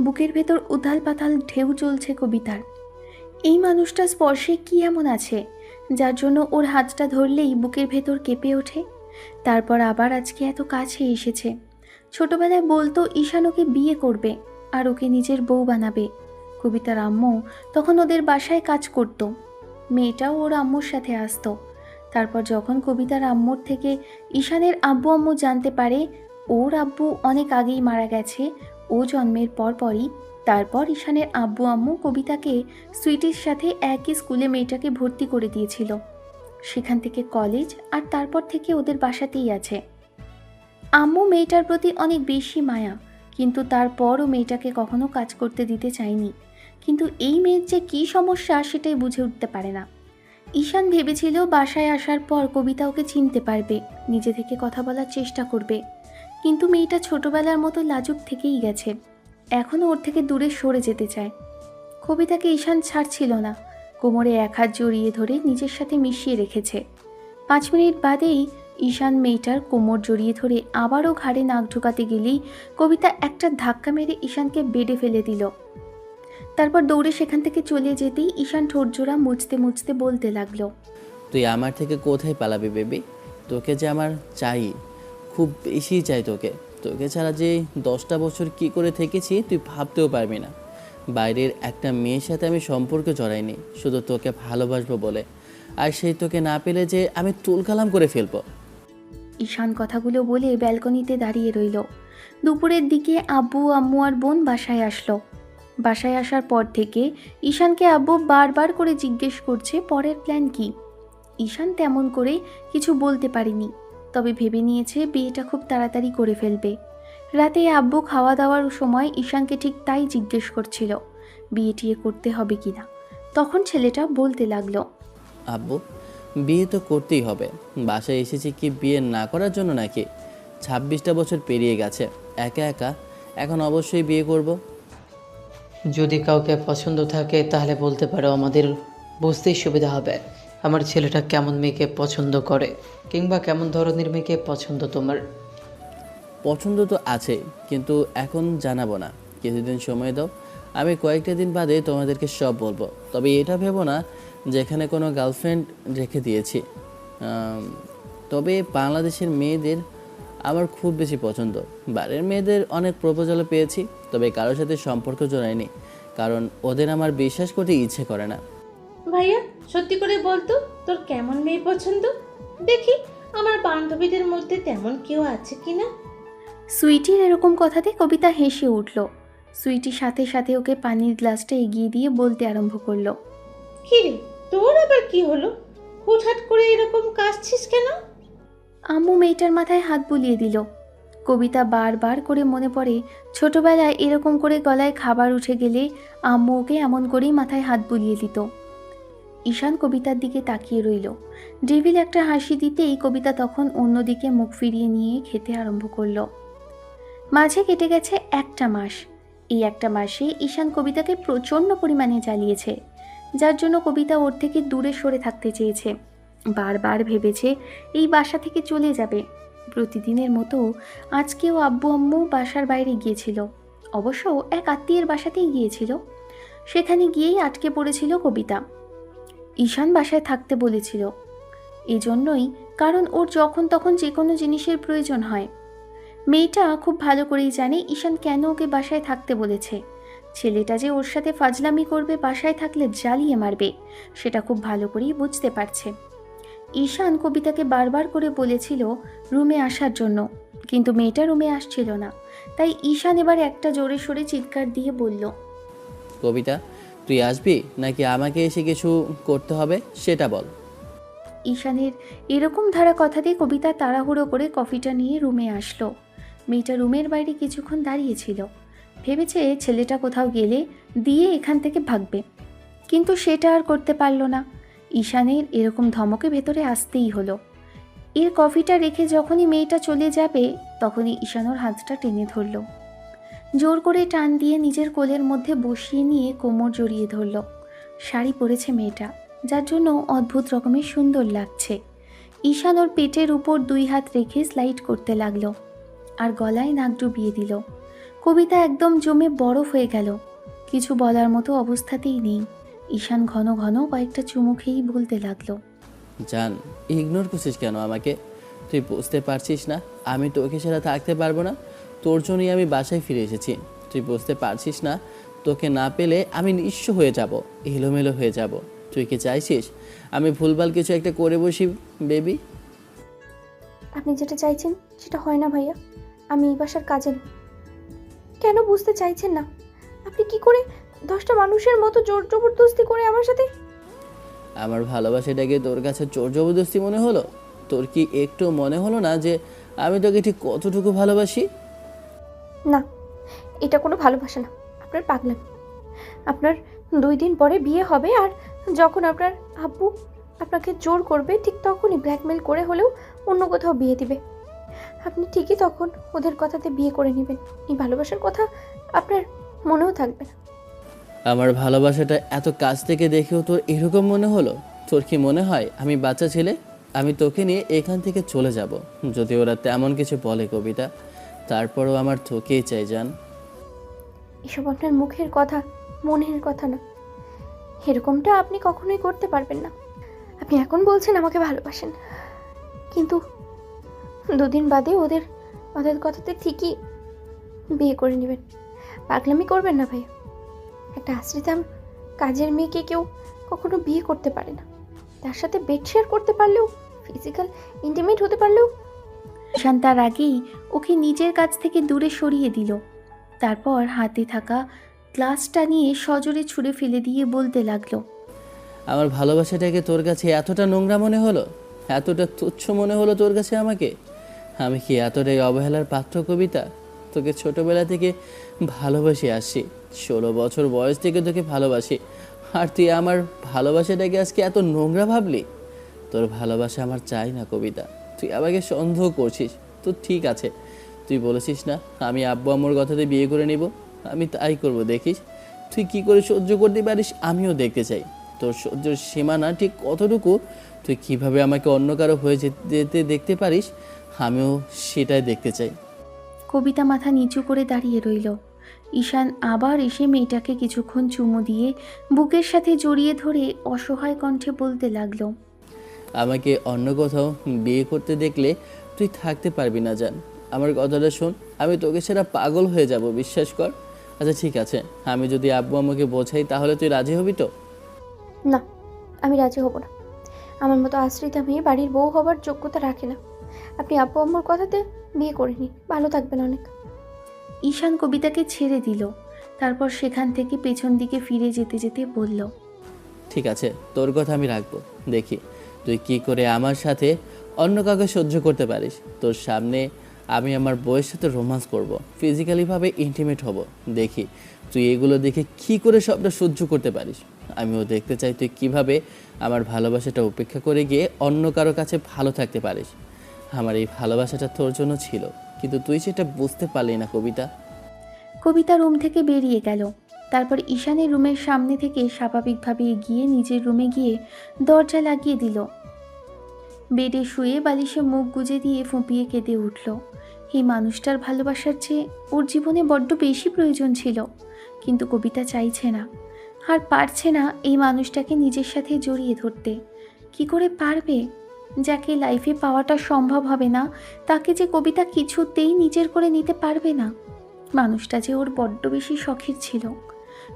বুকের ভেতর উথাল পাথাল ঢেউ চলছে কবিতার। এই মানুষটা স্পর্শে কি এমন আছে যার জন্য ওর হাতটা ধরলেই বুকের ভেতর কেঁপে ওঠে? তারপর আবার আজকে এত কাছে এসেছে। ছোটবেলায় বলতো ঈশান ওকে বিয়ে করবে আর ওকে নিজের বউ বানাবে। কবিতার আম্মু তখন ওদের বাসায় কাজ করত। মেয়েটাও ওর আম্মুর সাথে আসতো। তারপর যখন কবিতার আম্মুর থেকে ঈশানের আব্বু আম্মু জানতে পারে ওর আব্বু অনেক আগেই মারা গেছে ও জন্মের পরপরই, তারপর ঈশানের আব্বু আম্মু কবিতাকে সুইটির সাথে একই স্কুলে মেয়েটাকে ভর্তি করে দিয়েছিল। সেখান থেকে কলেজ, আর তারপর থেকে ওদের বাসাতেই আছে। আম্মু মেয়েটার প্রতি অনেক বেশি মায়া, কিন্তু তারপরও মেয়েটাকে কখনো কাজ করতে দিতে চায়নি। কিন্তু এই মেয়ের যে কী সমস্যা সেটাই বুঝে উঠতে পারে না। ঈশান ভেবেছিল বাসায় আসার পর কবিতা ওকে চিনতে পারবে, নিজে থেকে কথা বলার চেষ্টা করবে, কিন্তু মেয়েটা ছোটবেলার মতো লাজুক থেকেই গেছে, এখনও ওর থেকে দূরে সরে যেতে চায়। কবিতাকে ঈশান ছাড়ছিল না, কোমরে এক হাত জড়িয়ে ধরে নিজের সাথে মিশিয়ে রেখেছে। 5 মিনিট বাদেই ঈশান মেয়েটার কোমর জড়িয়ে ধরে আবারও ঘাড়ে নাক ঢোকাতে গেলেই কবিতা একটা ধাক্কা মেরে ঈশানকে বেডে ফেলে দিল। তারপর দৌড়ে সেখান থেকে চলে যেতেই ঈশান ঠোঁটজোড়া মুছতে মুছতে বলতে লাগলো, তুই আমার থেকে কোথায় পালাবি বেবি? তোকে যে আমার চাই, খুব বেশি চাই তোকে। তোকে ছাড়া যে 10টা বছর কি করে থেকেছি তুই ভাবতেও পারবি না। বাইরের একটা মেয়ের সাথে আমি সম্পর্ক জড়াইনি শুধু তোকে ভালোবাসবো বলে, আর সেই তোকে না পেলে যে আমি তুলকালাম করে ফেলবো। ঈশান কথাগুলো বলে ব্যালকনিতে দাঁড়িয়ে রইল। দুপুরের দিকে আব্বু আম্মু আর বোন বাসায় আসলো। বাসায় আসার পর থেকে ঈশানকে আব্বু বারবার করে জিজ্ঞেস করছে পরের প্ল্যান কি। ঈশান তেমন করে কিছু বলতে পারেনি, তবে ভেবে নিয়েছে বিয়েটা খুব তাড়াতাড়ি করে ফেলবে। রাতে আব্বু খাওয়া দাওয়ার সময় ঈশানকে ঠিক তাই জিজ্ঞেস করছিল, বিয়ে টিয়ে করতে হবে কিনা। তখন ছেলেটা বলতে লাগলো, আব্বু, বিয়ে তো করতেই হবে। বাসায় এসেছি কি বিয়ে না করার জন্য নাকি? 26টা বছর পেরিয়ে গেছে একা একা, এখন অবশ্যই বিয়ে করব। যদি কাউকে পছন্দ থাকে তাহলে বলতে পারো, আমাদের বুঝতেই সুবিধা হবে আমার ছেলেটা কেমন মেয়েকে পছন্দ করে, কিংবা কেমন ধরনের মেয়েকে পছন্দ তোমার। পছন্দ তো আছে, কিন্তু এখন জানাবো না, কিছুদিন সময় দাও। আমি কয়েকটা দিন বাদে তোমাদেরকে সব বলবো। তবে এটা ভেবো না যে এখানে কোনো গার্লফ্রেন্ড রেখে দিয়েছি। তবে বাংলাদেশের মেয়েদের আমার খুব বেশি পছন্দ। বাইরের মেয়েদের অনেক প্রপোজালও পেয়েছি, তবে কারোর সাথে সম্পর্ক জড়ায়নি, কারণ ওদের আমার বিশ্বাস করতে ইচ্ছে করে না। ভাইয়া, সত্যি করে বলতো তোর কেমন মেয়ে পছন্দ? দেখি আমার বান্ধবীদের মধ্যে তেমন কেউ আছে কিনা। সুইটির এরকম কথাতে কবিতা হেসে উঠল। সুইটি সাথে সাথে ওকে পানির গ্লাসটা এগিয়ে দিয়ে বলতে আরম্ভ করলো, কি রে, তোর আবার কি হলো? হুটহাট করে এরকম কাঁদছিস কেন? আম্মু মেয়েটার মাথায় হাত বুলিয়ে দিল। কবিতা বারবার করে মনে পড়ে ছোটবেলায় এরকম করে গলায় খাবার উঠে গেলে আম্মু ওকে এমন করেই মাথায় হাত বুলিয়ে দিত। ঈশান কবিতার দিকে তাকিয়ে রইল। ডেভিল একটা হাসি দিতেই কবিতা তখন অন্যদিকে মুখ ফিরিয়ে নিয়ে খেতে আরম্ভ করলো। মাঝে কেটে গেছে একটা মাস। এই একটা মাসে ঈশান কবিতাকে প্রচণ্ড পরিমাণে জ্বালিয়েছে, যার জন্য কবিতা ওর থেকে দূরে সরে থাকতে চেয়েছে। বারবার ভেবেছে এই বাসা থেকে চলে যাবে। প্রতিদিনের মতো আজকেও আব্বু আম্মু বাসার বাইরে গিয়েছিল, অবশ্য এক আত্মীয়ের বাসাতেই গিয়েছিল। সেখানে গিয়েই আটকে পড়েছিল কবিতা। ঈশান বাসায় থাকতে বলেছিল এজন্যই, কারণ ওর যখন তখন যে কোনো জিনিসের প্রয়োজন হয়। মেয়েটা খুব ভালো করেই জানে ঈশান কেন ওকে বাসায় থাকতে বলেছে। ছেলেটা যে ওর সাথে ফাজলামি করবে, বাসায় থাকলে জ্বালিয়ে মারবে, সেটা খুব ভালো করেই বুঝতে পারছে। ঈশান কবিতাকে বারবার করে বলেছিল রুমে আসার জন্য, কিন্তু মেয়েটা রুমে আসছিল না। তাই ঈশান এবার একটা জোরে সোরে চিৎকার দিয়ে বলল, কবিতা, তুই আসবি নাকি আমাকে এসে কিছু করতে হবে সেটা বল। ঈশানের এরকম ধারা কথাতে কবিতা তাড়াহুড়ো করে কফিটা নিয়ে রুমে আসলো। মেয়েটা রুমের বাইরে কিছুক্ষণ দাঁড়িয়েছিল, ভেবেছে ছেলেটা কোথাও গেলে দিয়ে এখান থেকে ভাগবে, কিন্তু সেটা আর করতে পারল না। ঈশানের এরকম ধমকে ভেতরে আসতেই হলো। এর কফিটা রেখে যখনই মেয়েটা চলে যাবে তখনই ঈশান ওর হাতটা টেনে ধরল। জোর করে টান দিয়ে নিজের কোলের মধ্যে বসিয়ে নিয়ে কোমর জড়িয়ে ধরল। শাড়ি পরেছে মেয়েটা, যার জন্য অদ্ভুত রকমের সুন্দর লাগছে। ঈশান ওর পেটের উপর 2 হাত রেখে স্লাইড করতে লাগলো আর গলায় নাক ডুবিয়ে দিল। কবিতা একদম জমে বরফ হয়ে গেল, কিছু বলার মতো অবস্থাতেই নেই। ঈশান ঘন ঘন কয়েকটা চুমু খেয়েই বলতে লাগলো, জান, ইগনোর করছিস কেন আমাকে? তুই বুঝতে পারছিস না আমি তোকে ছাড়া থাকতে পারবো না? তোর জন্যই আমি বাসায় ফিরে এসেছি। তুই বুঝতে পারছিস না তোকে না পেলে আমি নিঃস্ব হয়ে যাব, এলোমেলো হয়ে যাব। তুই কি চাইছিস আমি ভুলভাল কিছু একটা করে বসি বেবি? আপনি যেটা চাইছেন সেটা হয় না ভাইয়া। আমি এই বাসার কাজে নই। কেন বুঝতে চাইছেন না? আপনি কি করে 10টা মানুষের মতো জোর জবরদস্তি করে আমার সাথে? আমার ভালোবাসাটাকে তোর কাছে জোর জবরদস্তি মনে হলো? তোর কি একটু মনে হলো না যে আমি তোকে ঠিক কতটুকু ভালোবাসি? না, এটা কোনো ভালোবাসা না, আপনার পাগলামি। আপনার 2 দিন পরে বিয়ে হবে, আর যখন আপনার আব্বু আপনাকে জোর করবে ঠিক তখনই ব্ল্যাকমেল করে হলেও অন্য কোথাও বিয়ে দিবে। আপনি ঠিকই তখন ওদের কথাতে বিয়ে করে নেবেন। এই ভালোবাসার কথা আপনার মনেও থাকবে না। আমার ভালোবাসাটা এত কাছ থেকে দেখেও তোর এরকম মনে হলো? তোর কি মনে হয় আমি বাচ্চা ছেলে? আমি তোকে নিয়ে এখান থেকে চলে যাব যদি ওরা তেমন কিছু বলে কবিতা। তারপরও আমার তোকেই চাই জান। এসব আপনার মুখের কথা, মনের কথা না। এরকমটা আপনি কখনোই করতে পারবেন না। আপনি এখন বলছেন আমাকে ভালোবাসেন, কিন্তু 2 দিন বাদে ওদের ওদের কথাতে ঠিকই বিয়ে করে নেবেন। পাগলামি করবেন না ভাই। একটা আশ্রিতা কাজের মেয়েকে কেউ কখনো বিয়ে করতে পারে না। তার সাথে বেড শেয়ার করতে পারলেও, ফিজিক্যাল ইন্টিমেট হতে পারলেও। ঈশান তার আগেই ওকে নিজের কাছ থেকে দূরে সরিয়ে দিল। তারপর হাতে থাকা গ্লাসটা নিয়ে সজোরে ছুঁড়ে ফেলে দিয়ে বলতে লাগলো, আমার ভালোবাসাটাকে তোর কাছে এতটা নোংরা মনে হলো? এতটা তুচ্ছ মনে হলো তোর কাছে আমাকে? আমি কি এতটাই অবহেলার পাত্র কবিতা? তোকে ছোটবেলা থেকে ভালোবাসি আসছি, 16 বছর বয়স থেকে তোকে ভালোবাসি, আর তুই আমার ভালোবাসাটাকে আজকে এত নোংরা ভাবলি? তোর ভালোবাসা আমার চাই না কবিতা। তুই আমাকে সন্দেহ করছিস তো ঠিক আছে, তুই বলেছিস না আমি আব্বু আম্মুর কথাতে বিয়ে করে নিব, আমি তাই করব। দেখিস তুই কি করে সহ্য করতে পারিস আমিও দেখতে চাই। তোর সহ্যের সীমানা ঠিক কতটুকু, তুই কিভাবে আমাকে অন্য কারো হয়ে যেতে দেখতে পারিস আমিও সেটাই দেখতে চাই। কবিতা মাথা নিচু করে দাঁড়িয়ে রইল। ঈশান আবার এসে মেয়েটাকে কিছুক্ষণ চুমু দিয়ে বুকের সাথে জড়িয়ে ধরে অসহায় কণ্ঠে বলতে লাগলো, আমাকে অন্য কোথাও বিয়ে করতে দেখলে তুই থাকতে পারবি না জান। আমার কথাটা শোন, আমি তোকে ছাড়া পাগল হয়ে যাব, বিশ্বাস কর। আচ্ছা ঠিক আছে, আমি যদি আব্বু আম্মুকে বোঝাই তাহলে তুই রাজি হবি তো? না, আমি রাজি হব না। আমার মতো আশ্রিতা মেয়ে বাড়ির বউ হবার যোগ্যতা রাখে না। আপনি আব্বু আম্মুর কথাতে বিয়ে করে নিন, ভালো থাকবেন অনেক। ঈশান কবিতাকে ছেড়ে দিল। তারপর সেখান থেকে পেছন দিকে ফিরে যেতে যেতে বলল, ঠিক আছে, তোর কথা আমি রাখবো। দেখি তুই কি করে আমার সাথে অন্য কাউকে সহ্য করতে পারিস। তোর সামনে আমি আমার বউয়ের সাথে রোম্যান্স করব, ফিজিক্যালিভাবে ইন্টিমেট হব। দেখি তুই এগুলো দেখে কি করে সবটা সহ্য করতে পারিস। আমিও দেখতে চাই তুই কিভাবে আমার ভালোবাসাটা উপেক্ষা করে গিয়ে অন্য কারো কাছে ভালো থাকতে পারিস। আমার এই ভালোবাসাটা তোর জন্য ছিল, কিন্তু তুই সেটা বুঝতে পারলি না কবিতা। কবিতা রুম থেকে বেরিয়ে গেল। তারপর ঈশানের রুমের সামনে থেকে স্বাভাবিকভাবে এগিয়ে নিজের রুমে গিয়ে দরজা লাগিয়ে দিল। বেডে শুয়ে বালিশে মুখ গুজে দিয়ে ফুঁপিয়ে কেঁদে উঠল। এই মানুষটার ভালোবাসার চেয়ে ওর জীবনে বড্ড বেশি প্রয়োজন ছিল, কিন্তু কবিতা চাইছে না, আর পারছে না এই মানুষটাকে নিজের সাথে জড়িয়ে ধরতে। কি করে পারবে? যাকে লাইফে পাওয়াটা সম্ভব হবে না, তাকে যে কবিতা কিছুতেই নিজের করে নিতে পারবে না। মানুষটা যে ওর বড্ড বেশি শখের ছিল।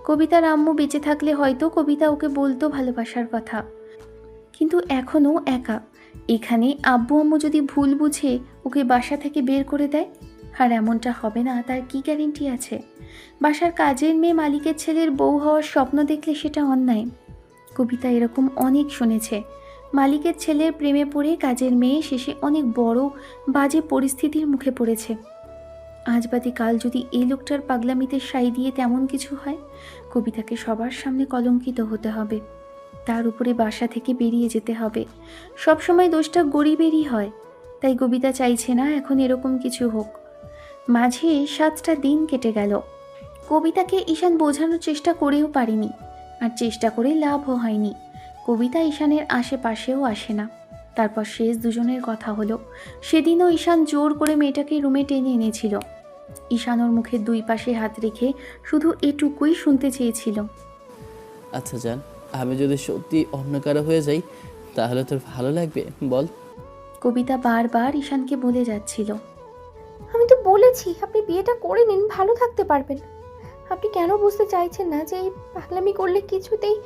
কবিতার আম্মু বেঁচে থাকলে হয়তো কবিতা ওকে বলতো ভালোবাসার কথা, কিন্তু এখনও একা। এখানে আব্বু আম্মু যদি ভুল বুঝে ওকে বাসা থেকে বের করে দেয়, আর এমনটা হবে না তার কি গ্যারেন্টি আছে? বাসার কাজের মেয়ে মালিকের ছেলের বউ হওয়ার স্বপ্ন দেখলে সেটা অন্যায়। কবিতা এরকম অনেক শুনেছে। মালিকের ছেলের প্রেমে পড়ে কাজের মেয়ে শেষে অনেক বড় বাজে পরিস্থিতির মুখে পড়েছে। আজ বাদে কাল যদি এই লোকটার পাগলামিতে সাই দিয়ে তেমন কিছু হয়, কবিতাকে সবার সামনে কলঙ্কিত হতে হবে। তার উপরে বাসা থেকে বেরিয়ে যেতে হবে। সবসময় দোষটা গরিবেরই হয়, তাই কবিতা চাইছে না এখন এরকম কিছু হোক। মাঝে 7টা দিন কেটে গেল। কবিতাকে ঈশান বোঝানোর চেষ্টা করেও পারেনি, আর চেষ্টা করে লাভও হয়নি। কবিতা ঈশানের আশেপাশেও আসে না। তারপর শেষ দুজনের কথা হলো। সেদিনও ঈশান জোর করে মেয়েটাকে রুমে টেনে এনেছিল। ঈশান ওর মুখের 2 পাশে হাত রেখে শুধু এটুকুই শুনতে চেয়েছিল, আচ্ছা জান, আমি যদি সত্যি অন্য কারো হয়ে যাই তাহলে তোর ভালো লাগবে বল? কবিতা বারবার ঈশানকে বলে যাচ্ছিল। আমি তো বলেছি আপনি বিয়েটা করে নিন, ভালো থাকতে পারবেন। আপনি কেন বুঝতে চাইছেন না যে এই পাগলামি করলে কিছুতেই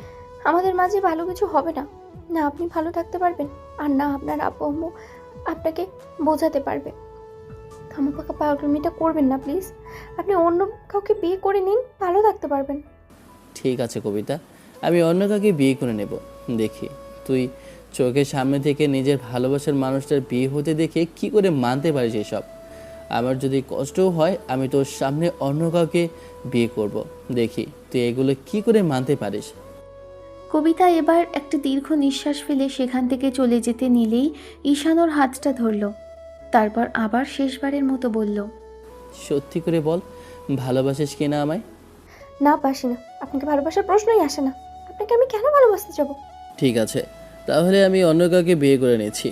আমাদের মাঝে ভালো কিছু হবে না। না আপনি ভালো থাকতে পারবেন, আর না আপনার আব্বু আম্মু আপনাকে বোঝাতে পারবে। খামাখা পাগলামিটা করবেন না প্লিজ। আপনি অন্য কাউকে বিয়ে করে নিন, ভালো থাকতে পারবেন। ঠিক আছে কবিতা, আমি অন্য কাউকে বিয়ে করে নেব। দেখি তুই চোখের সামনে থেকে নিজের ভালোবাসার মানুষটার বিয়ে হতে দেখে কি করে মানতে পারিস এসব। আমার যদি কষ্টও হয় আমি তোর সামনে অন্য কাউকে বিয়ে করব। দেখি তুই এগুলো কি করে মানতে পারিস। কবিতা এবার একটা দীর্ঘ নিঃশ্বাস ফেলে সেখান থেকে চলে যেতে নিলেই ঈশান ওর হাতটা ধরল। তারপর আবার শেষবারের মতো বলল, সত্যি করে বল, ভালোবাসিস কি না আমায়? না বাসি না, আপনাকে ভালোবাসার প্রশ্নই আসে না। আপনাকে আমি কেন ভালোবাসতে যাব? ঠিক আছে, তাহলে আমি অন্য কাউকে বিয়ে করে নিচ্ছি।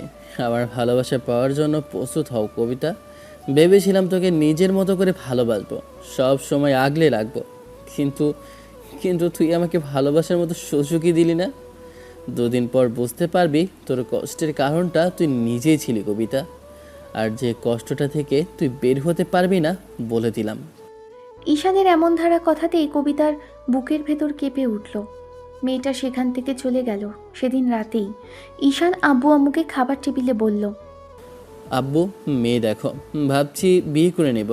আমার ভালোবাসা পাওয়ার জন্য প্রস্তুত হও কবিতা। ভেবেছিলাম তোকে নিজের মতো করে ভালোবাসবো, সব সময় আগলে রাখবো, কিন্তু কিন্তু তুই আমাকে ভালোবাসার মতো সুযোগই দিলি না। দুদিন পর বুঝতে পারবি তোর কষ্টের কারণটা তুই নিজেই ছিলি কবিতা, আর যে কষ্টটা থেকে তুই বের হতে পারবি না বলে দিলাম। ঈশানের এমন ধারা কথাতেই কবিতার বুকের ভেতর কেঁপে উঠল। মেয়েটা সেখান থেকে চলে গেল সেদিন রাতেই। ঈশান আব্বু আম্মুকে খাবার টেবিলে বলল, আব্বু, মেয়ে দেখো, ভাবছি বিয়ে করে নেব।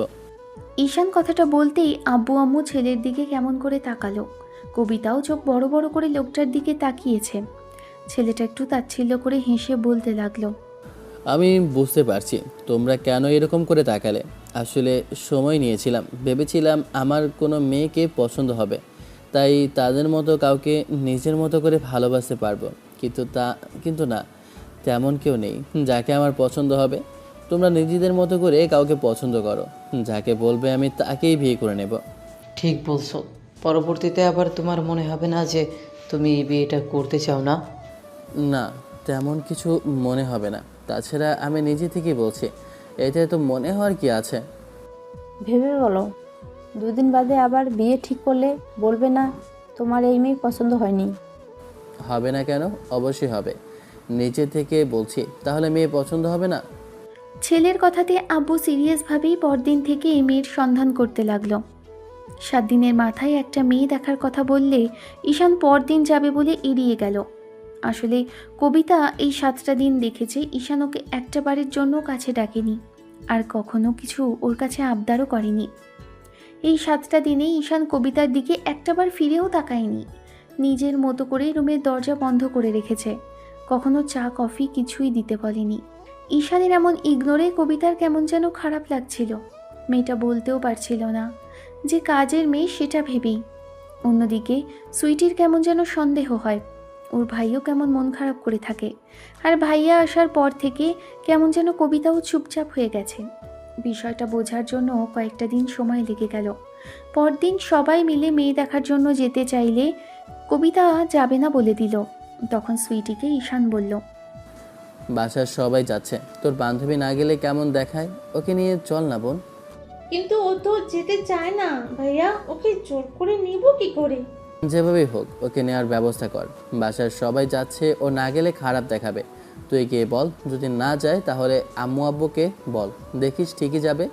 ঈশান কথাটা বলতেই আব্বু আম্মু ছেলের দিকে কেমন করে তাকালো। কবিতাও চোখ বড় বড় করে লোকটার দিকে তাকিয়েছে। ছেলেটা একটু তাচ্ছিল্য করে হেসে বলতে লাগলো, আমি বুঝতে পারছি তোমরা কেন এরকম করে তাকালে। আসলে সময় নিয়েছিলাম, ভেবেছিলাম আমার কোনো মেয়েকে পছন্দ হবে, তাই তাদের মতো কাউকে নিজের মতো করে ভালোবাসতে পারবো। কিন্তু না, তেমন কেউ নেই যাকে আমার পছন্দ হবে। তোমরা নিজেদের মতো করে কাউকে পছন্দ করো, যাকে বলবে আমি তাকেই বিয়ে করে নেব। ঠিক বলছো। পরবর্তীতে আবার তোমার মনে হবে না যে তুমি এই বিয়েটা করতে চাও না? না, তেমন কিছু মনে হবে না। তাছাড়া আমি নিজে থেকেই বলছি, এতে তো মনে হওয়ার কি আছে। ভেবে বলো, দুদিন বাদে আবার বিয়ে ঠিক করলে বলবে না তোমার এই মেয়ে পছন্দ হয়নি? হবে না কেন? অবশ্যই হবে। নিচে থেকে বলছি, তাহলে মেয়ে পছন্দ হবে না? ছেলের কথাতে আব্বু সিরিয়াসভাবেই পরদিন থেকে এই মেয়ের সন্ধান করতে লাগলো। 7 দিনের মাথায় একটা মেয়ে দেখার কথা বললে ঈশান পরদিন যাবে বলে এড়িয়ে গেল। আসলে কবিতা এই 7টা দিন দেখেছে ঈশান ওকে একটা বারের জন্য কাছে ডাকেনি, আর কখনো কিছু ওর কাছে আবদারও করেনি। এই 7টা দিনে ঈশান কবিতার দিকে একটাবার ফিরেও তাকায়নি। নিজের মতো করে রুমের দরজা বন্ধ করে রেখেছে। কখনো চা কফি কিছুই দিতে বলেনি। ঈশানের এমন ইগনোরে কবিতার কেমন যেন খারাপ লাগছিল। মেয়েটা বলতেও পারছিল না যে কাজের মেয়ে, সেটা ভেবেই। অন্যদিকে সুইটির কেমন যেন সন্দেহ হয়, ওর ভাইও কেমন মন খারাপ করে থাকে। আর ভাইয়া আসার পর থেকে কেমন যেন কবিতাও চুপচাপ হয়ে গেছে। বিষয়টা বোঝার জন্য কয়েকটা দিন সময় লেগে গেল। পরদিন সবাই মিলে মেয়ে দেখার জন্য যেতে চাইলে কবিতা যাবে না বলে দিল। তখন সুইটিকে ঈশান বলল, বাসার সবাই যাচ্ছে, তোর বান্ধবী না গেলে কেমন দেখায়, ওকে নিয়ে চল না বোন। কিন্তু ও তো যেতে চায় না ভাইয়া, ওকে জোর করে নিব কি করে? যেভাবেই হোক ওকে নেওয়ার ব্যবস্থা কর। বাসার সবাই যাচ্ছে, ও না গেলে খারাপ দেখাবে। তুই গিয়ে বল, যদি না যায় তাহলে আম্মু আব্বুকে বল, দেখিস ঠিকই যাবে।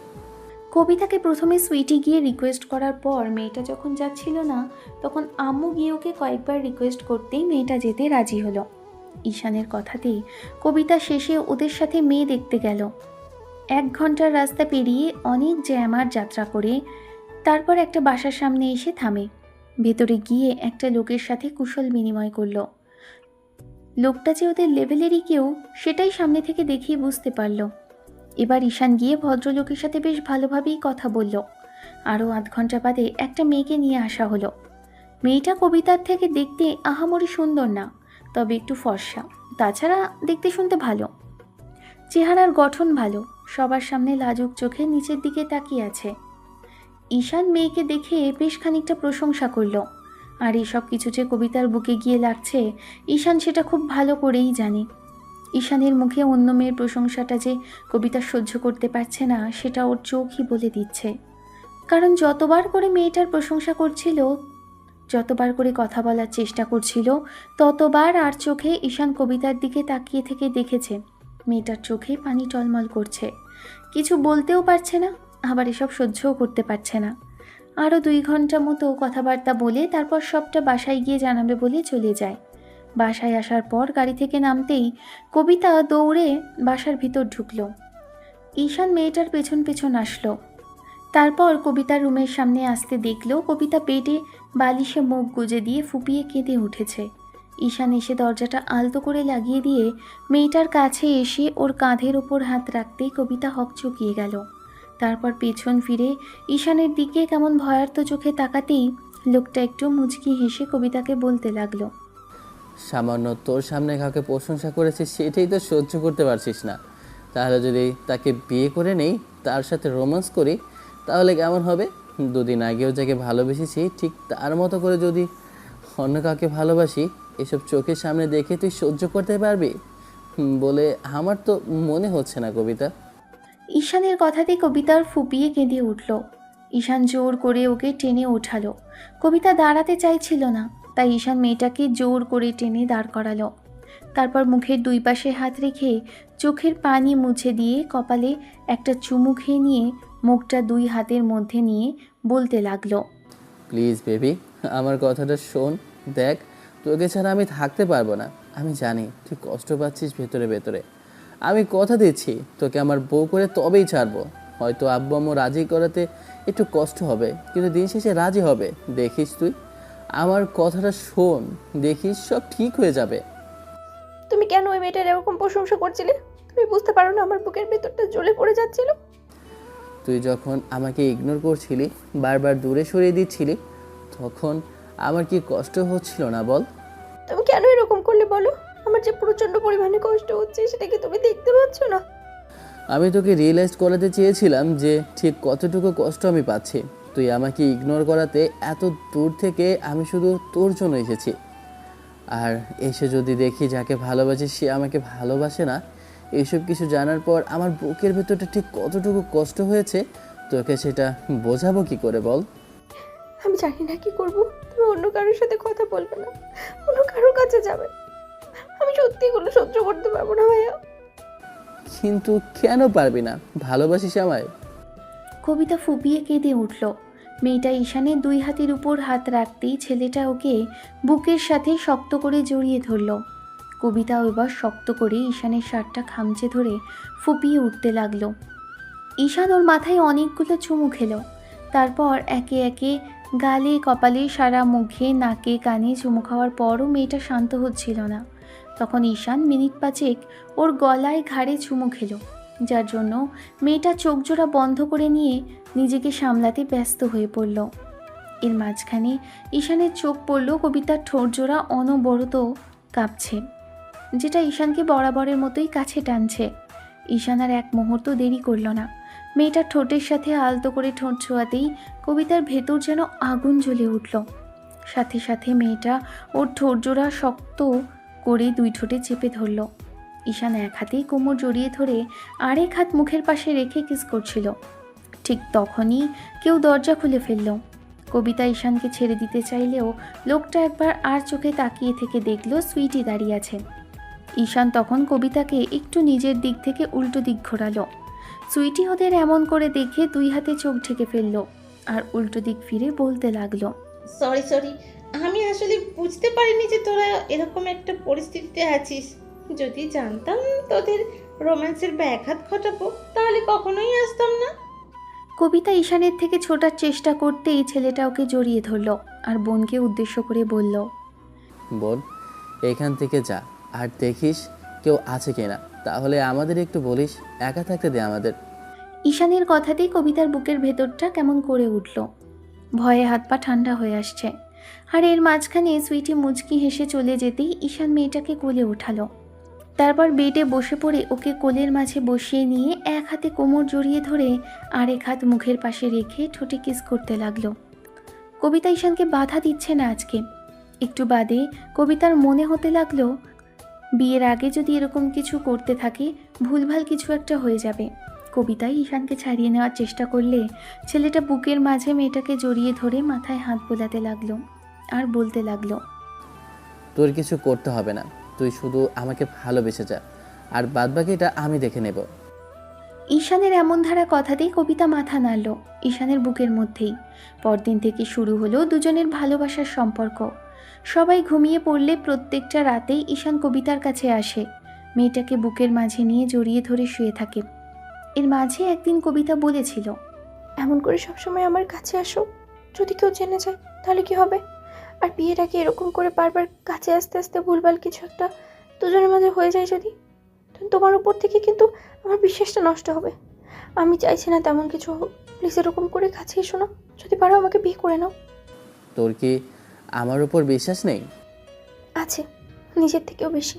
কবিতাকে প্রথমে সুইটি গিয়ে রিকোয়েস্ট করার পর মেয়েটা যখন যাচ্ছিল না, তখন আম্মু গিয়ে ওকে কয়েকবার রিকোয়েস্ট করতেই মেয়েটা যেতে রাজি হলো। ঈশানের কথাতেই কবিতা শেষে ওদের সাথে মেয়ে দেখতে গেল। 1 ঘন্টার রাস্তা পেরিয়ে অনেক জ্যামার যাত্রা করে তারপর একটা বাসার সামনে এসে থামে। ভেতরে গিয়ে একটা লোকের সাথে কুশল বিনিময় করলো। লোকটা যে ওদের লেভেলেরই কেউ সেটাই সামনে থেকে দেখিয়ে বুঝতে পারল। এবার ঈশান গিয়ে ভদ্রলোকের সাথে বেশ ভালোভাবেই কথা বলল। আরও 8 ঘন্টা বাদে একটা মেয়েকে নিয়ে আসা হলো। মেয়েটা কবিতার থেকে দেখতে আহামরি সুন্দর না, তবে একটু ফর্সা। তাছাড়া দেখতে শুনতে ভালো, চেহারার গঠন ভালো। সবার সামনে লাজুক চোখে নিচের দিকে তাকিয়ে আছে। ঈশান মেয়েকে দেখে বেশ খানিকটা প্রশংসা করলো। আর এসব কিছু যে কবিতার বুকে গিয়ে লাগছে ঈশান সেটা খুব ভালো করেই জানে। ঈশানের মুখে অন্য মেয়ের প্রশংসাটা যে কবিতা সহ্য করতে পারছে না সেটা ওর চোখই বলে দিচ্ছে। কারণ যতবার করে মেয়েটার প্রশংসা করছিল, যতবার করে কথা বলার চেষ্টা করছিল, ততবার আর চোখে ঈশান কবিতার দিকে তাকিয়ে থেকে দেখেছে মেয়েটার চোখে পানি টলমল করছে। কিছু বলতেও পারছে না, আবার এসব সহ্যও করতে পারছে না। আরও 2 ঘন্টা মতো কথাবার্তা বলে তারপর সবটা বাসায় গিয়ে জানাবে বলে চলে যায়। বাসায় আসার পর গাড়ি থেকে নামতেই কবিতা দৌড়ে বাসার ভিতর ঢুকলো। ঈশান মেয়েটার পেছন পেছন আসলো। তারপর কবিতার রুমের সামনে আসতে দেখলো কবিতা বেডে বালিশে মুখ গুজে দিয়ে ফুপিয়ে কেঁদে উঠেছে। ঈশান এসে দরজাটা আলতো করে লাগিয়ে দিয়ে মেয়েটার কাছে এসে ওর কাঁধের ওপর হাত রাখতেই কবিতা হকচকিয়ে গেল। তারপর পেছন ফিরে ঈশানের দিকে কেমন ভয়ার্ত চোখে তাকাতেই লোকটা একটু মুচকি হেসে কবিতাকে বলতে লাগলো, সামান্য তোর সামনে কাউকে প্রশংসা করেছিস সেটাই তো সহ্য করতে পারছিস না, তাহলে যদি তাকে বিয়ে করে নেই, তার সাথে রোম্যান্স করি, তাহলে কেমন হবে? 2 দিন আগেও যাকে ভালোবেসেছি ঠিক তার মতো করে যদি অন্য কাউকে ভালোবাসি, এসব চোখের সামনে দেখে তুই সহ্য করতে পারবি বলে আমার তো মনে হচ্ছে না কবিতা। ঈশানের কথাতে কবিতার ফুপিয়ে কেঁদে উঠল। ঈশান জোর করে ওকে টেনে ওঠালো। কবিতা দাঁড়াতে চাইছিল না, তাই ঈশান মেয়েটাকে জোর করে টেনে দাঁড় করালো। তারপর মুখের 2 পাশে হাত রেখে চোখের পানি মুছে দিয়ে কপালে একটা চুমু খেয়ে নিয়ে মুখটা 2 হাতের মধ্যে নিয়ে বলতে লাগলো, প্লিজ বেবি, আমার কথাটা শোন। দেখ, তোকে ছাড়া আমি থাকতে পারবো না। আমি জানি তুই কষ্ট পাচ্ছিস ভেতরে ভেতরে। আমি কথা দিচ্ছি তোকে আমার বউ করে তবেই ছাড়বো। হয়তো আব্বু আম্মু রাজি করাতে একটু কষ্ট হবে, কিন্তু দিন শেষে রাজি হবে। দেখিস তুই, আমার কথাটা শোন, দেখিস সব ঠিক হয়ে যাবে। তুমি কেন ওই মেয়েটার এরকম প্রশংসা করছিলে? তুমি বুঝতে পারো না আমার বুকের ভেতরটা জ্বলে পড়ে যাচ্ছিল? তুই যখন আমাকে ইগনোর করছিলি, বারবার দূরে সরিয়ে দিচ্ছিলি, তখন আমার কি কষ্ট হচ্ছিল না বল? তুমি কেন এরকম করলে বলো? আমার যে প্রচন্ড পরিমাণে কষ্ট হচ্ছে সেটা কি তুমি দেখতে পাচ্ছ না? আমি তোকে রিয়েলাইজ করাতে চেয়েছিলাম যে ঠিক কতটুকু কষ্ট আমি পাচ্ছি। তুই আমাকে ইগনোর করাতে এত দূর থেকে আমি শুধু তোর জন্য এসেছি, আর এসে যদি দেখি যাকে ভালোবাসি সে আমাকে ভালোবাসে না, এইসব কিছু জানার পর আমার বুকের ভেতরটা ঠিক কতটুকু কষ্ট হয়েছে তোকে সেটা বোঝাবো কি করে বল? আমি জানি না কি করব। তুমি অন্য কারোর সাথে কথা বলবে না, অন্য কারোর কাছে যাবে। আমি সত্যি এগুলো সহ্য করতে পারবো না ভাইয়া। কিন্তু কেন পারবি না? ভালোবাসিস আমায়? কবিতা ফুপিয়ে কেঁদে উঠল। মেয়েটা ঈশানের 2 হাতের উপর হাত রাখতেই ছেলেটা ওকে বুকের সাথে শক্ত করে জড়িয়ে ধরল। কবিতাও এবার শক্ত করে ঈশানের শার্টটা খামচে ধরে ফুপিয়ে উঠতে লাগলো। ঈশান ওর মাথায় অনেকগুলো চুমু খেলো। তারপর একে একে গালে, কপালে, সারা মুখে, নাকে, কানে চুমু খাওয়ার পরও মেয়েটা শান্ত হচ্ছিল না। তখন ঈশান মিনিট 5 ওর গলায়, ঘাড়ে চুমু খেলো, যার জন্য মেয়েটা চোখ জোড়া বন্ধ করে নিয়ে নিজেকে সামলাতে ব্যস্ত হয়ে পড়ল। এর মাঝখানে ঈশানের চোখ পড়ল কবিতার ঠোঁট জোড়া অনবরত কাঁপছে, যেটা ঈশানকে বরাবরের মতোই কাছে টানছে। ঈশান আর এক মুহূর্ত দেরি করল না। মেয়েটার ঠোঁটের সাথে আলতো করে ঠোঁট ছোঁয়াতেই কবিতার ভেতর যেন আগুন জ্বলে উঠল। সাথে সাথে মেয়েটা ওর ঠোঁট জোড়া শক্ত করে 2 ঠোঁটে চেপে ধরল। ঈশান এক হাতেই কোমর জড়িয়ে ধরে আরেক হাত মুখের পাশে রেখে কিস করছিল। ঠিক তখনই কেউ দরজা খুলে ফেলল। কবিতা ঈশানকে ছেড়ে দিতে চাইলেও লোকটা একবার আর চোখে তাকিয়ে থেকে দেখল সুইটি দাঁড়িয়ে আছে। ঈশান তখন কবিতাকে একটু নিজের দিক থেকে উল্টো দিক ঘোরালো। সুইটি ওদের এমন করে দেখে 2 হাতে চোখ ঢেকে ফেলল আর উল্টো দিক ফিরে বলতে লাগলো, সরি, আমি আসলে বুঝতে পারিনি যে তোরা এরকম একটা পরিস্থিতিতে আছিস। যদি জানতাম তোদের রোম্যান্সের ব্যাঘাত ঘটাবো তাহলে কখনোই আসতাম না। কবিতা ঈশানের থেকে ছোটার চেষ্টা করতেই ছেলেটা ওকে জড়িয়ে ধরল আর বোনকে উদ্দেশ্য করে বলল, বোন, এখান থেকে যা, আর দেখিস কেউ আছে কিনা, তাহলে আমাদের একটু বলিস, একা থাকতে দে আমাদের। ঈশানের কথাতেই কবিতার বুকের ভেতরটা কেমন করে উঠল। ভয়ে হাত পা ঠান্ডা হয়ে আসছে। আর এর মাঝখানে সুইটি মুচকি হেসে চলে যেতেই ঈশান মেয়েটাকে কোলে ওঠালো। তারপর বেডে বসে পড়ে ওকে কোলের মাঝে বসিয়ে নিয়ে এক হাতে কোমর জড়িয়ে ধরে আরেক হাত মুখের পাশে রেখে ঠোঁটে কিস করতে লাগলো। কবিতা ঈশানকে বাধা দিচ্ছে না আজকে। একটু বাদে কবিতার মনে হতে লাগলো বিয়ের আগে যদি এরকম কিছু করতে থাকে ভুলভাল কিছু একটা হয়ে যাবে। কবিতাই ঈশানকে ছাড়িয়ে নেওয়ার চেষ্টা করলে ছেলেটা বুকের মাঝে মেয়েটাকে জড়িয়ে ধরে মাথায় হাত বোলাতে লাগলো আর বলতে লাগলো, তোর কিছু করতে হবে না, তুই শুধু আমাকে ভালোবেসে যা, আর বাদবাকিটা আমি দেখে নেব। ঈশানের এমন ধারা কথাতেই কবিতা মাথা নাড়ল ঈশানের বুকের মধ্যেই। পরদিন থেকে শুরু হলো দুজনের ভালোবাসার সম্পর্ক। সবাই ঘুমিয়ে পড়লে প্রত্যেকটা রাতেই ঈশান কবিতার কাছে আসে, মেয়েটাকে বুকের মাঝে নিয়ে জড়িয়ে ধরে শুয়ে থাকে। এর মাঝে একদিন কবিতা বলেছিল, এমন করে সবসময় আমার কাছে আসো, যদি কেউ জেনে যায় তাহলে কি হবে? আর বিয়ের আগে এরকম করে বারবার কাছে আসতে আসতে ভুলভাল কিছু একটা দুজনের মাঝে হয়ে যায় যদি, তখন তোমার উপর থেকে কিন্তু আমার বিশ্বাসটা নষ্ট হবে। আমি চাইছি না তেমন কিছু হোক, প্লিজ এরকম করে কাছে এসো না, যদি পারো আমাকে বিয়ে করে নাও। তোর কি আমার উপর বিশ্বাস নেই? আছে, নিজের থেকেও বেশি,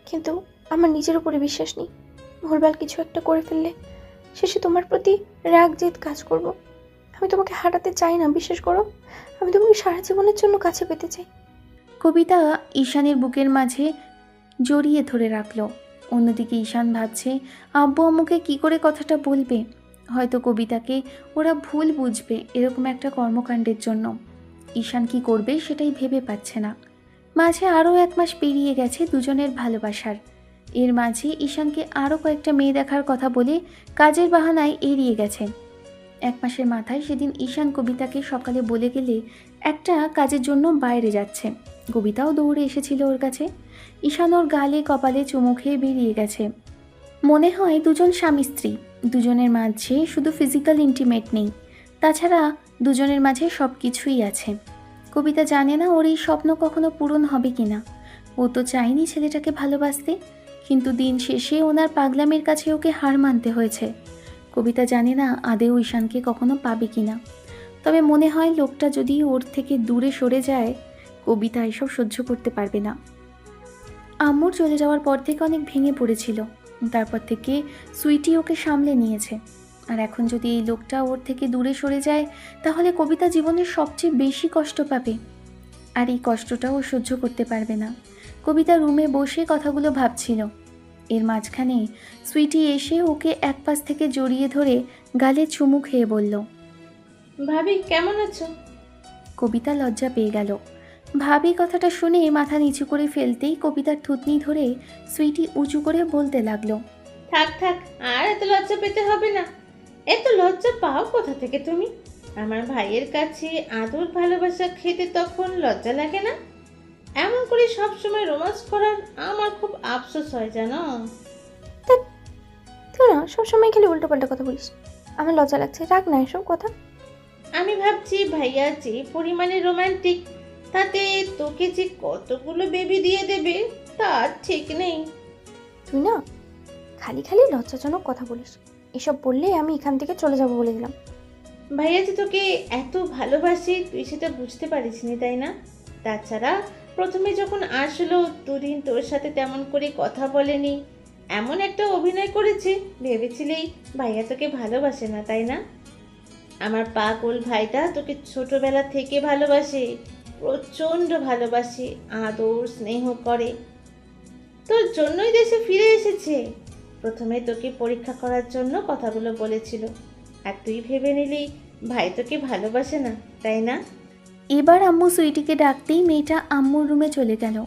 কিন্তু আমার নিজের উপরে বিশ্বাস নেই। ভুলভাল কিছু একটা করে ফেললে শেষে তোমার প্রতি রাগ জেদ কাজ করব। আমি তোমাকে হারাতে চাই না, বিশ্বাস করো। আমি তোমাকে সারা জীবনের জন্য কাছে পেতে চাই। কবিতা ঈশানের বুকের মাঝে জড়িয়ে ধরে রাখলো। অন্যদিকে ঈশান ভাবছে আব্বু আম্মুকে কী করে কথাটা বলবে। হয়তো কবিতাকে ওরা ভুল বুঝবে এরকম একটা কর্মকাণ্ডের জন্য। ঈশান কি করবে সেটাই ভেবে পাচ্ছে না। মাঝে আরও 1 মাস পেরিয়ে গেছে দুজনের ভালোবাসার। এর মাঝে ঈশানকে আরও কয়েকটা মেয়ে দেখার কথা বলে কাজের বাহানায় এড়িয়ে গেছে। 1 মাসের মাথায় সেদিন ঈশান কবিতাকে সকালে বলে গেলে একটা কাজের জন্য বাইরে যাচ্ছে। কবিতাও দৌড়ে এসেছিল ওর কাছে। ঈশান ওর গালে কপালে চুমু খেয়ে বেরিয়ে গেছে। মনে হয় দুজন স্বামী স্ত্রী, দুজনের মাঝে শুধু ফিজিক্যাল ইন্টিমেট নেই, তাছাড়া দুজনের মাঝে সব কিছুই আছে। কবিতা জানে না ওর এই স্বপ্ন কখনো পূরণ হবে কিনা। ও তো চায়নি ছেলেটাকে ভালোবাসতে, কিন্তু দিন শেষে ওনার পাগলামের কাছে ওকে হার মানতে হয়েছে। কবিতা জানে না আদেও ঈশানকে কখনো পাবে কিনা। তবে মনে হয় লোকটা যদি ওর থেকে দূরে সরে যায়, কবিতা এসব সহ্য করতে পারবে না। আম্মুর চলে যাওয়ার পর থেকে অনেক ভেঙে পড়েছিল, তারপর থেকে সুইটি ওকে সামলে নিয়েছে। আর এখন যদি এই লোকটা ওর থেকে দূরে সরে যায়, তাহলে কবিতা জীবনের সবচেয়ে বেশি কষ্ট পাবে। আর এই কষ্টটাও সহ্য করতে পারবে না। কবিতা রুমে বসে কথাগুলো ভাবছিল। এর মাঝখানে সুইটি এসে ওকে এক পাশ থেকে জড়িয়ে ধরে গালে চুমু খেয়ে বলল, ভাবি কেমন আছো? কবিতা লজ্জা পেয়ে গেল। ভাবি কথাটা শুনে মাথা নিচু করে ফেলতেই কবিতার থুতনি ধরে সুইটি উঁচু করে বলতে লাগলো, থাক থাক, আর এত লজ্জা পেতে হবে না। এত লজ্জা পাও কোথা থেকে তুমি? আমার ভাইয়ের কাছে আদর ভালোবাসা খেতে তখন লজ্জা লাগে না? এমন করে সব সময় রোমান্স করার আমার খুব আফসোস হয় জানো। তুই না সবসময় খালি উল্টোপাল্টা কথা বলিস, আমার লজ্জা লাগছে। রাখ না এসব কথা। আমি ভাবছি ভাইয়া যে পরিমাণে রোমান্টিক, তাতে তোকে যে কতগুলো বেবি দিয়ে দেবে তার ঠিক নেই। তুই না খালি খালি লজ্জাজনক কথা বলিস। এসব বললে আমি এখান থেকে চলে যাব বলে দিলাম। ভাইয়া যে তোকে এত ভালোবাসি তুই সেটা বুঝতে পারিসনি তাই না? তাছাড়া প্রথমে যখন আসলো দুদিন তোর সাথে তেমন করে কথা বলেনি, এমন একটা অভিনয় করেছে ভেবেছিলেই ভাইয়া তোকে ভালোবাসে না তাই না? আমার পাগল ভাইটা তোকে ছোটবেলা থেকে ভালোবাসে, প্রচণ্ড ভালোবাসে, আদর স্নেহ করে। তোর জন্যই দেশে ফিরে এসেছে। প্রথমে তোকে পরীক্ষা করার জন্য কথাগুলো বলেছিল, আর তুই ভেবে নিলি ভাই তোকে ভালোবাসে না তাই না? এবার আম্মু সুইটিকে ডাকতেই মেয়েটা আম্মুর রুমে চলে গেল।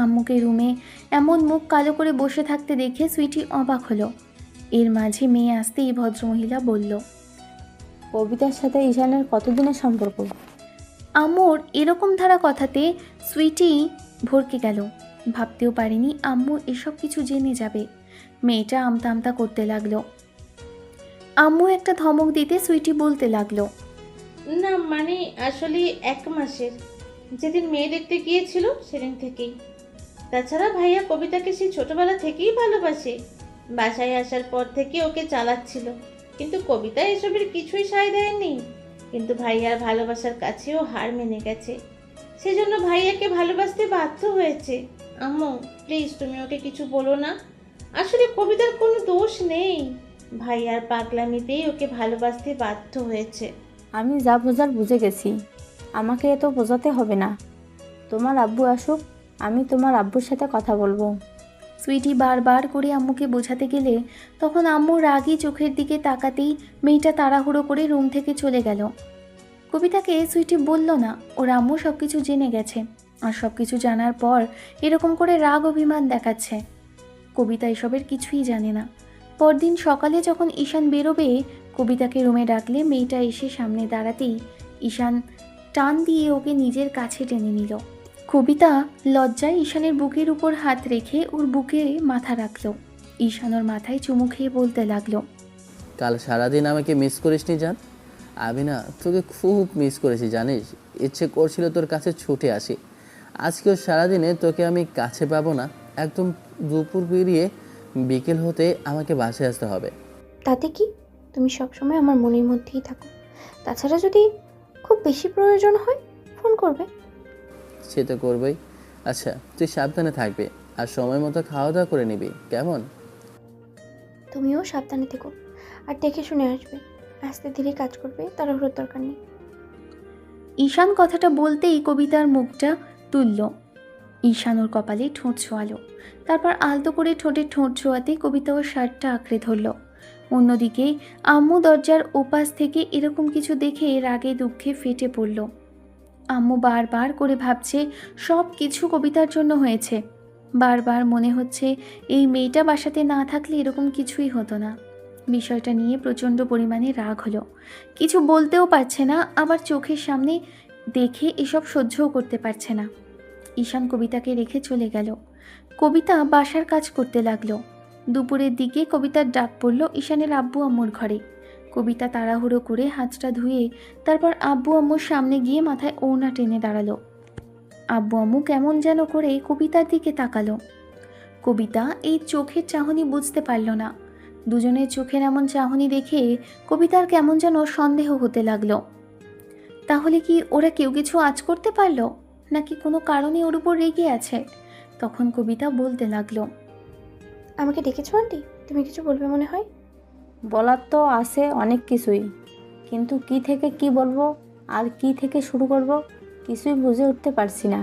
আম্মুকে রুমে এমন মুখ কালো করে বসে থাকতে দেখে সুইটি অবাক হলো। এর মাঝে মেয়ে আসতেই ভদ্রমহিলা বলল, কবিতার সাথে ঈশানের কতদিনের সম্পর্ক? আম্মুর এরকম ধারা কথাতে সুইটি ভরকে গেল। ভাবতেও পারেনি আম্মু এসব কিছু জেনে যাবে। মেয়েটা আমতা আমতা করতে লাগলো। আম্মু একটা ধমক দিতে সুইটি বলতে লাগলো, না মানে আসলে 1 মাসের, যেদিন মেয়ে দেখতে গিয়েছিল সেদিন থেকেই। তাছাড়া ভাইয়া কবিতাকে সেই ছোটবেলা থেকেই ভালোবাসে। বাসায় আসার পর থেকে ওকে চালাচ্ছিল, কিন্তু কবিতা এসবের কিছুই সায় দেয়নি। কিন্তু ভাইয়ার ভালোবাসার কাছেও হার মেনে গেছে, সেজন্য ভাইয়াকে ভালোবাসতে বাধ্য হয়েছে। আম্মু প্লিজ তুমি ওকে কিছু বলো না। আসলে কবিতার কোনো দোষ নেই, ভাইয়ার পাগলামিতেই ওকে ভালোবাসতে বাধ্য হয়েছে। আমি যা বোঝার বুঝে গেছি, আমাকে এত বোঝাতে হবে না। তোমার আব্বু আসুক, আমি তোমার আব্বুর সাথে কথা বলবো। সুইটি বারবার করে আম্মুকে বোঝাতে গেলে তখন আম্মু রাগী চোখের দিকে তাকাতেই মেয়েটা তাড়াহুড়ো করে রুম থেকে চলে গেল। কবিতাকে সুইটি বলল না ওর আম্মু সব কিছু জেনে গেছে, আর সব কিছু জানার পর এরকম করে রাগ অভিমান দেখাচ্ছে। কবিতা এসবের কিছুই জানে না। পরদিন সকালে যখন ঈশান বেরোবে, কবিতাকে রুমে ডাকলে মেয়েটা এসে সামনে দাঁড়াতেই ঈশান টান দিয়ে ওকে নিজের কাছে টেনে নিল। কবিতা লজ্জায় ঈশানের বুকের উপর হাত রেখে ওর বুকে মাথা রাখলো। ঈশান ওর মাথায় চুমু খেয়ে বলতে লাগলো, কাল সারাদিন আমাকে মিস করিসনি জান? আমি না তোকে খুব মিস করেছি জানিস। ইচ্ছে করছিল তোর কাছে ছুটে আসি। আজকেও সারাদিনে তোকে আমি কাছে পাবো না। একদম দুপুর পেরিয়ে বিকেল হতে আমাকে বাসায় আসতে হবে। তাতে কি, তুমি সবসময় আমার মনের মধ্যেই থাকো। তাছাড়া যদি খুব বেশি প্রয়োজন হয় ফোন করবে। সে তো করবেই। আচ্ছা তুই সাবধানে থাকবি আর সময় মতো খাওয়া দাওয়া করে নিবি, কেমন? তুমিও সাবধানে থেকো আর দেখে শুনে আসবে। আস্তে ধীরে কাজ করবে, তাড়াহুড়োর দরকার নেই। ঈশান কথাটা বলতেই কবিতার মুখটা তুলল। ঈশান ওর কপালে ঠোঁট ছোঁয়ালো। তারপর আলতো করে ঠোঁটে ঠোঁট ছোঁয়াতে কবিতা ওর শার্টটা আঁকড়ে ধরল। অন্যদিকে আম্মু দরজার ওপাশ থেকে এরকম কিছু দেখে রাগে দুঃখে ফেটে পড়ল। আম্মু বারবার করে ভাবছে সব কিছু কবিতার জন্য হয়েছে। বারবার মনে হচ্ছে এই মেয়েটা বাসাতে না থাকলে এরকম কিছুই হতো না। বিষয়টা নিয়ে প্রচণ্ড পরিমাণে রাগ হলো। কিছু বলতেও পারছে না, আবার চোখের সামনে দেখে এসব সহ্যও করতে পারছে না। ঈশান কবিতাকে রেখে চলে গেল। কবিতা বাসার কাজ করতে লাগলো। দুপুরের দিকে কবিতার ডাক পড়ল ঈশানের আব্বু আম্মুর ঘরে। কবিতা তাড়াহুড়ো করে হাতটা ধুয়ে তারপর আব্বু আম্মুর সামনে গিয়ে মাথায় ওড়না টেনে দাঁড়ালো। আব্বু আম্মু কেমন যেন করে কবিতার দিকে তাকালো। কবিতা এই চোখের চাহনি বুঝতে পারল না। দুজনের চোখের এমন চাহনি দেখে কবিতার কেমন যেন সন্দেহ হতে লাগলো। তাহলে কি ওরা কেউ কিছু আঁচ করতে পারলো, নাকি কোনো কারণে ওর উপর রেগে আছে? তখন কবিতা বলতে লাগলো, আমাকে ডেকেছো আন্টি? তুমি কিছু বলবে মনে হয়। বলার তো আছে অনেক কিছুই, কিন্তু কি থেকে কি বলবো আর কি থেকে শুরু করব কিছুই বুঝে উঠতে পারছি না।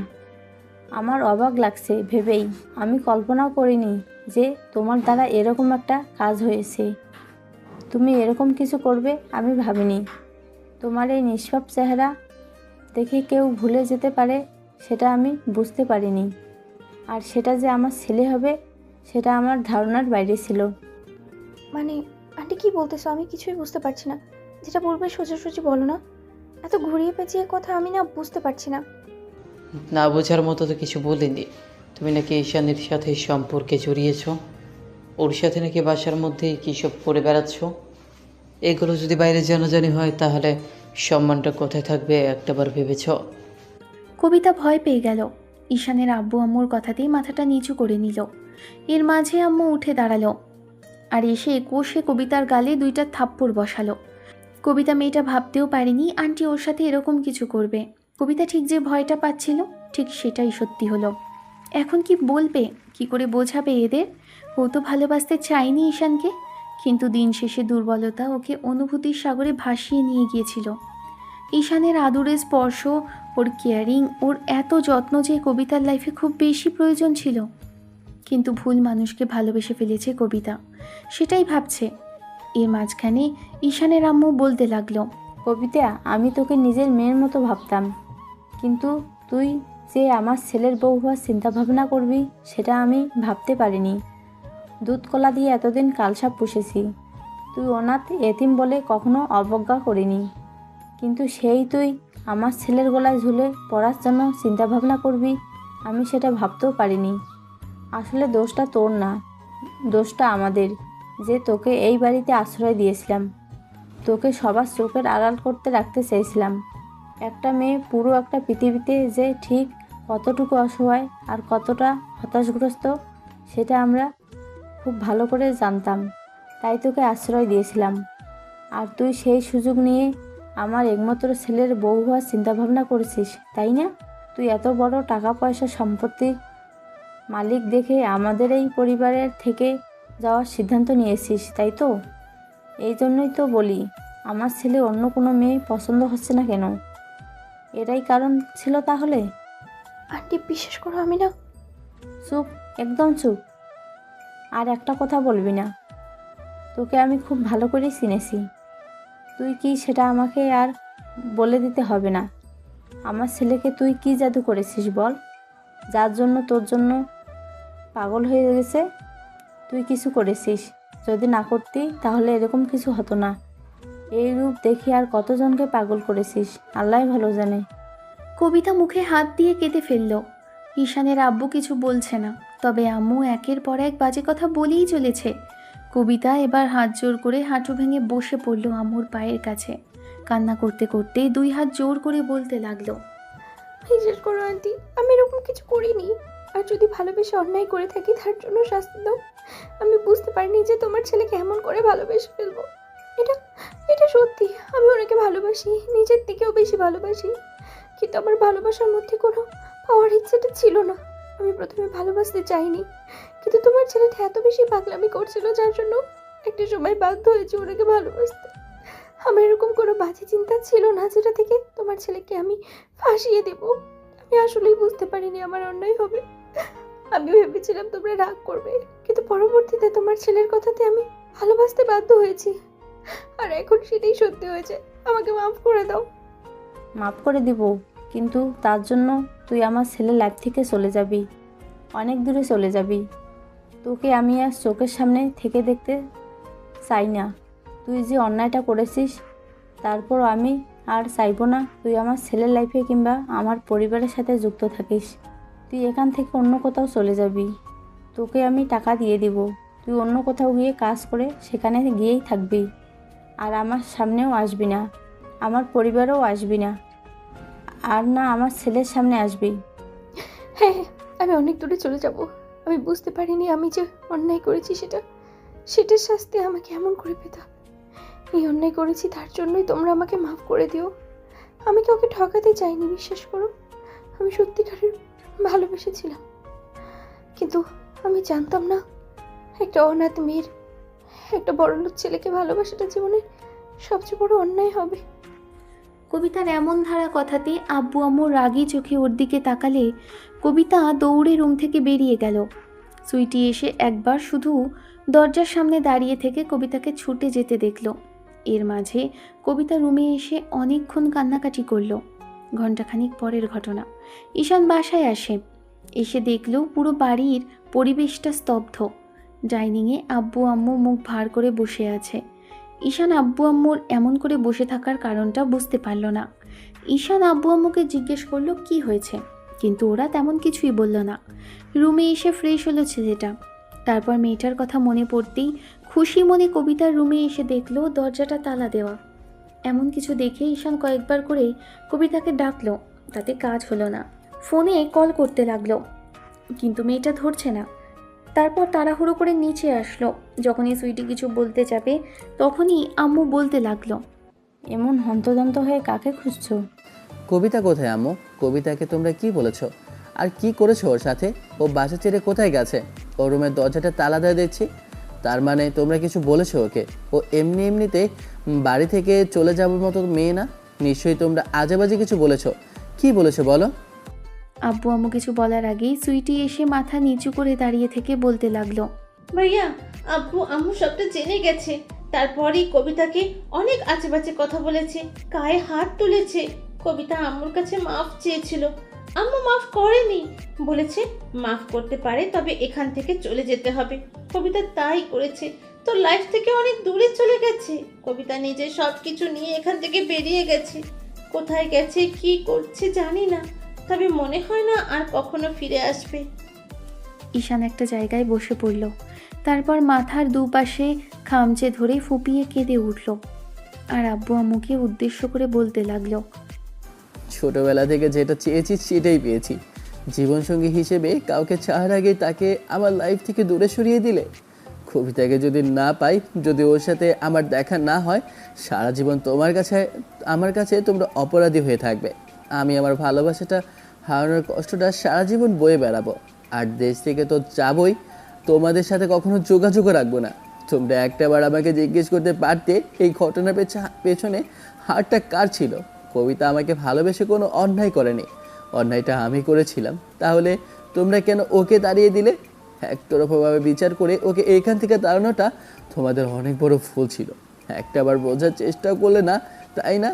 আমার অবাক লাগছে ভেবেই। আমি কল্পনাও করিনি যে তোমার দ্বারা এরকম একটা কাজ হয়েছে। তুমি এরকম কিছু করবে আমি ভাবিনি। তোমার এই নিষ্পাপ চেহারা দেখে কেউ ভুলে যেতে পারে সেটা আমি বুঝতে পারিনি। আর সেটা যে আমার ছেলে হবে সেটা আমার ধারণার বাইরে ছিল। মানে আন্টি কি বলতেছো? আমি কিছুই বুঝতে পারছি না। যেটা বলবে সোজাসুজি বলো না। এত ঘুরিয়ে পেঁচিয়ে কথা আমি না বুঝতে পারছি না। না বোঝার মতো তো কিছু বলিনি। তুমি নাকি ঈশানের সাথে সম্পর্কে জড়িয়েছ, ওর সাথে নাকি বাসার মধ্যেই কী সব করে বেড়াচ্ছ। এগুলো যদি বাইরে জানাজানি হয় তাহলে সম্মানটা কোথায় থাকবে একটাবার ভেবেছ? কবিতা ভয় পেয়ে গেল। ঈশানের আব্বু আম্মুর কথাতেই মাথাটা নিচু করে নিল। এর মাঝে আম্মু উঠে দাঁড়ালো আর এসে কষে কবিতার গালে 2টা থাপ্পড় বসালো। কবিতা মেয়েটা ভাবতেও পারেনি আন্টি ওর সাথে এরকম কিছু করবে। কবিতা ঠিক যে ভয়টা পাচ্ছিল ঠিক সেটাই সত্যি হলো। এখন কি বলবে, কি করে বোঝাবে এদের? ও তো ভালোবাসতে চায়নি ঈশানকে, কিন্তু দিন শেষে দুর্বলতা ওকে অনুভূতির সাগরে ভাসিয়ে নিয়ে গিয়েছিল। ঈশানের আদুরে স্পর্শ, ওর কেয়ারিং, ওর এত যত্ন যে কবিতার লাইফে খুব বেশি প্রয়োজন ছিল। কিন্তু ভুল মানুষকে ভালোবেসে ফেলেছে কবিতা, সেটাই ভাবছে। এর মাঝখানে ঈশানের আম্মু বলতে লাগলো, কবিতা, আমি তোকে নিজের মেয়ের মতো ভাবতাম, কিন্তু তুই যে আমার ছেলের বউ হওয়ার চিন্তাভাবনা করবি সেটা আমি ভাবতে পারিনি। দুধ কলা দিয়ে এতদিন কালসাপ পুষেছি, তুই অনাথ এতিম বলে কখনো অবজ্ঞা করিনি, কিন্তু সেই তুই আমার ছেলের গলায় ঝুলে পড়ার জন্য চিন্তাভাবনা করবি আমি সেটা ভাবতেও পারিনি। আসলে দোষটা তোর না, দোষটা আমাদের, যে তোকে এই বাড়িতে আশ্রয় দিয়েছিলাম। তোকে সবার চোখের আড়াল করতে রাখতে চেয়েছিলাম। একটা মেয়ে পুরো একটা পৃথিবীতে যে ঠিক কতটুকু অসহায় আর কতটা হতাশগ্রস্ত সেটা আমরা খুব ভালো করে জানতাম, তাই তোকে আশ্রয় দিয়েছিলাম। আর তুই সেই সুযোগ নিয়ে আমার একমাত্র ছেলের বউ হওয়ার চিন্তাভাবনা করেছিস, তাই না? তুই এত বড় টাকা পয়সা সম্পত্তির মালিক দেখে আমাদের এই পরিবারের থেকে যাওয়ার সিদ্ধান্ত নিয়েছিস, তাই তো? এই জন্যই তো বলি আমার ছেলে অন্য কোনো মেয়ে পছন্দ হচ্ছে না কেন। এটাই কারণ ছিল তাহলে? আন্টি বিশ্বাস করো, আমি না। চুপ, একদম চুপ। আর একটা কথা বলবি না। তোকে আমি খুব ভালো করে চিনেছি। তুই কি সেটা আমাকে আর বলে দিতে হবে না। আমার ছেলেকে তুই কি জাদু করেছিস বল, যার জন্য তোর জন্য পাগল হয়ে গেছে? তুই কিছু করেছিস, যদি না করতি তাহলে এরকম কিছু হতো না। এই রূপ দেখে আর কতজনকে পাগল করেছিস আল্লাহই ভালো জানে। কবিতা মুখে হাত দিয়ে কেঁদে ফেলল। ঈশানের আব্বু কিছু বলছে না, তবে আম্মু একের পর এক বাজে কথা বলেই চলেছে। কবিতা এবার হাত জোর করে হাঁটু ভেঙে বসে পড়ল আম্মুর পায়ের কাছে। কান্না করতে করতে দুই হাত জোর করে বলতে লাগলো, বিশ্বাস করো আন্টি, আমি এরকম কিছু করিনি। আর যদি ভালোবেসে অন্যায় করে থাকি তার জন্য শাস্তি দাও। আমি বুঝতে পারিনি যে তোমার ছেলেকে এমন করে ভালোবেসে ফেলবো। এটা এটা সত্যি, আমি ওনাকে ভালোবাসি, নিজের থেকেও বেশি ভালোবাসি। কিন্তু আমার ভালোবাসার মধ্যে কোনো পাওয়ার ইচ্ছেটা ছিল না। আমি প্রথমে ভালোবাসতে চাইনি, কিন্তু তোমার ছেলেটা এত বেশি পাগলামি করছিল যার জন্য একটা সময় বাধ্য হয়েছে ওনাকে ভালোবাসতে। আমার এরকম কোনো বাজে চিন্তা ছিল না যেটা থেকে তোমার ছেলেকে আমি ফাঁসিয়ে দেব। আমি আসলেই বুঝতে পারিনি আমার অন্যায় হবে। আমি ভেবেছিলাম তোমরা রাগ করবে, কিন্তু পরবর্তীতে তোমার ছেলের কথাতে আমি ভালোবাসতে বাধ্য হয়েছি। আর এখন সেটাই সত্যি হয়েছে। আমাকে মাফ করে দাও। মাফ করে দিব, কিন্তু তার জন্য তুই আমার ছেলের লাইফ থেকে চলে যাবি, অনেক দূরে চলে যাবি। তোকে আমি আর চোখের সামনে থেকে দেখতে চাই না। তুই যে অন্যায়টা করেছিস, তারপর আমি আর চাইবো না তুই আমার ছেলের লাইফে কিংবা আমার পরিবারের সাথে যুক্ত থাকিস। তুই এখান থেকে অন্য কোথাও চলে যাবি। তোকে আমি টাকা দিয়ে দিব, তুই অন্য কোথাও গিয়ে কাজ করে সেখানে গিয়েই থাকবি। আর আমার সামনেও আসবি না, আমার পরিবারেও আসবি না, আর না আমার ছেলের সামনে আসবি। হ্যাঁ, আমি অনেক দূরে চলে যাব। আমি বুঝতে পারিনি আমি যে অন্যায় করেছি সেটার শাস্তি আমাকে এমন করে পেতে হবে। এই অন্যায় করেছি তার জন্যই তোমরা আমাকে মাফ করে দিও। আমি কাউকে ঠকাতে চাইনি, বিশ্বাস করো। আমি সত্যিকারের ভালোবেসেছিলাম, কিন্তু আমি জানতাম না একটা অনাথ মেয়ের একটা বড়লোক ছেলেকে ভালোবাসাটা জীবনের সবচেয়ে বড় অন্যায় হবে। কবিতার এমন ধারা কথাতে আব্বু আম্মু রাগী চোখে ওর দিকে তাকালে কবিতা দৌড়ে রুম থেকে বেরিয়ে গেল। সুইটি এসে একবার শুধু দরজার সামনে দাঁড়িয়ে থেকে কবিতাকে ছুটে যেতে দেখল। এর মাঝে কবিতা রুমে এসে অনেকক্ষণ কান্নাকাটি করলো। ঘণ্টাখানিক পরের ঘটনা, ঈশান বাসায় আসে। এসে দেখল পুরো বাড়ির পরিবেশটা স্তব্ধ। ডাইনিংয়ে আব্বু আম্মু মুখ ভার করে বসে আছে। ঈশান আব্বু আম্মুর এমন করে বসে থাকার কারণটা বুঝতে পারল না। ঈশান আব্বু আম্মুকে জিজ্ঞেস করলো কি হয়েছে, কিন্তু ওরা তেমন কিছুই বলল না। রুমে এসে ফ্রেশ হলো ছেলেটা। তারপর মেয়েটার কথা মনে পড়তেই খুশি মনে কবিতার রুমে এসে দেখলো দরজাটা তালা দেওয়া। এমন কিছু দেখে ঈশান কয়েকবার করে কবিতাকে ডাকলো, তাতে কাজ হলো না। ফোনে কল করতে লাগলো, কিন্তু মেয়েটা ধরছে না। তারপর তাড়াহুড়ো করে নিচে আসলো। যখনই সুইটি কিছু বলতে যাবে তখনই আম্মু বলতে লাগলো, এমন হন্তদন্ত হয়ে কাকে খুঁজছো? কবিতা কোথায় আম্মু? কবিতাকে তোমরা কি বলেছো আর কি করেছো ওর সাথে? ও বাসা ছেড়ে কোথায় গেছে? ও রুমের দরজাটা তালা দেয় দেখছি। তার মানে তোমরা কিছু বলেছো ওকে? ও এমনিতে বাড়ি থেকে চলে যাওয়ার মতো মেয়ে না। নিশ্চয়ই তোমরা আজেবাজে কিছু বলেছো। কি বলেছো বলো? আব্বু আম্মু কিছু বলার আগেই সুইটি এসে মাথা নিচু করে দাঁড়িয়ে থেকে বলতে লাগলো, ভাইয়া, আব্বু আম্মু সবটা জেনে গেছে। তারপরই কবিতাকে অনেক আজেবাজে কথা বলেছে, গায়ে হাত তুলেছে। কবিতা আম্মুর কাছে মাফ চেয়েছিল, আম্মু মাফ করেনি। বলেছে মাফ করতে পারে, তবে এখান থেকে চলে যেতে হবে। কবিতা তাই করেছে, তোর লাইফ থেকে অনেক দূরে চলে গেছে। কবিতা নিজে সব কিছু নিয়ে এখান থেকে বেরিয়ে গেছে। কোথায় গেছে, কি করছে জানি না, তবে মনে হয় না আর কখনো ফিরে আসবে। ঈশান একটা জায়গায় বসে পড়ল। তারপর মাথার দুপাশে খামচে ধরে ফুপিয়ে কেঁদে উঠল। আর আব্বু আম্মুকে উদ্দেশ্য করে বলতে লাগলো, ছোটবেলা থেকে যেটা চেয়েছি সেটাই পেয়েছি। জীবনসঙ্গী হিসেবে কাউকে চাওয়ার আগে তাকে আমার লাইফ থেকে দূরে সরিয়ে দিলে। কবিতাকে যদি না পাই, যদি ওর সাথে আমার দেখা না হয়, সারা জীবন আমার কাছে তোমরা অপরাধী হয়ে থাকবে। আমি আমার ভালোবাসাটা হারানোর কষ্টটা সারা জীবন বয়ে বেড়াবো। আর দেশ থেকে তো যাবই, তোমাদের সাথে কখনো যোগাযোগও রাখবো না। তোমরা একটাবার আমাকে জিজ্ঞেস করতে পারতে এই ঘটনার পেছনে হারটা কার ছিল। কবিতা আমাকে ভালোবেসে কোনো অন্যায় করেনি, অন্যায়টা আমি করেছিলাম। তাহলে তোমরা কেন ওকে তাড়িয়ে দিলে? একতরফাভাবে বিচার করে ওকে এইখান থেকে তাড়ানোটা তোমাদের অনেক বড় ভুল ছিল। একটাবার বোঝার চেষ্টা করলে না, তাই না?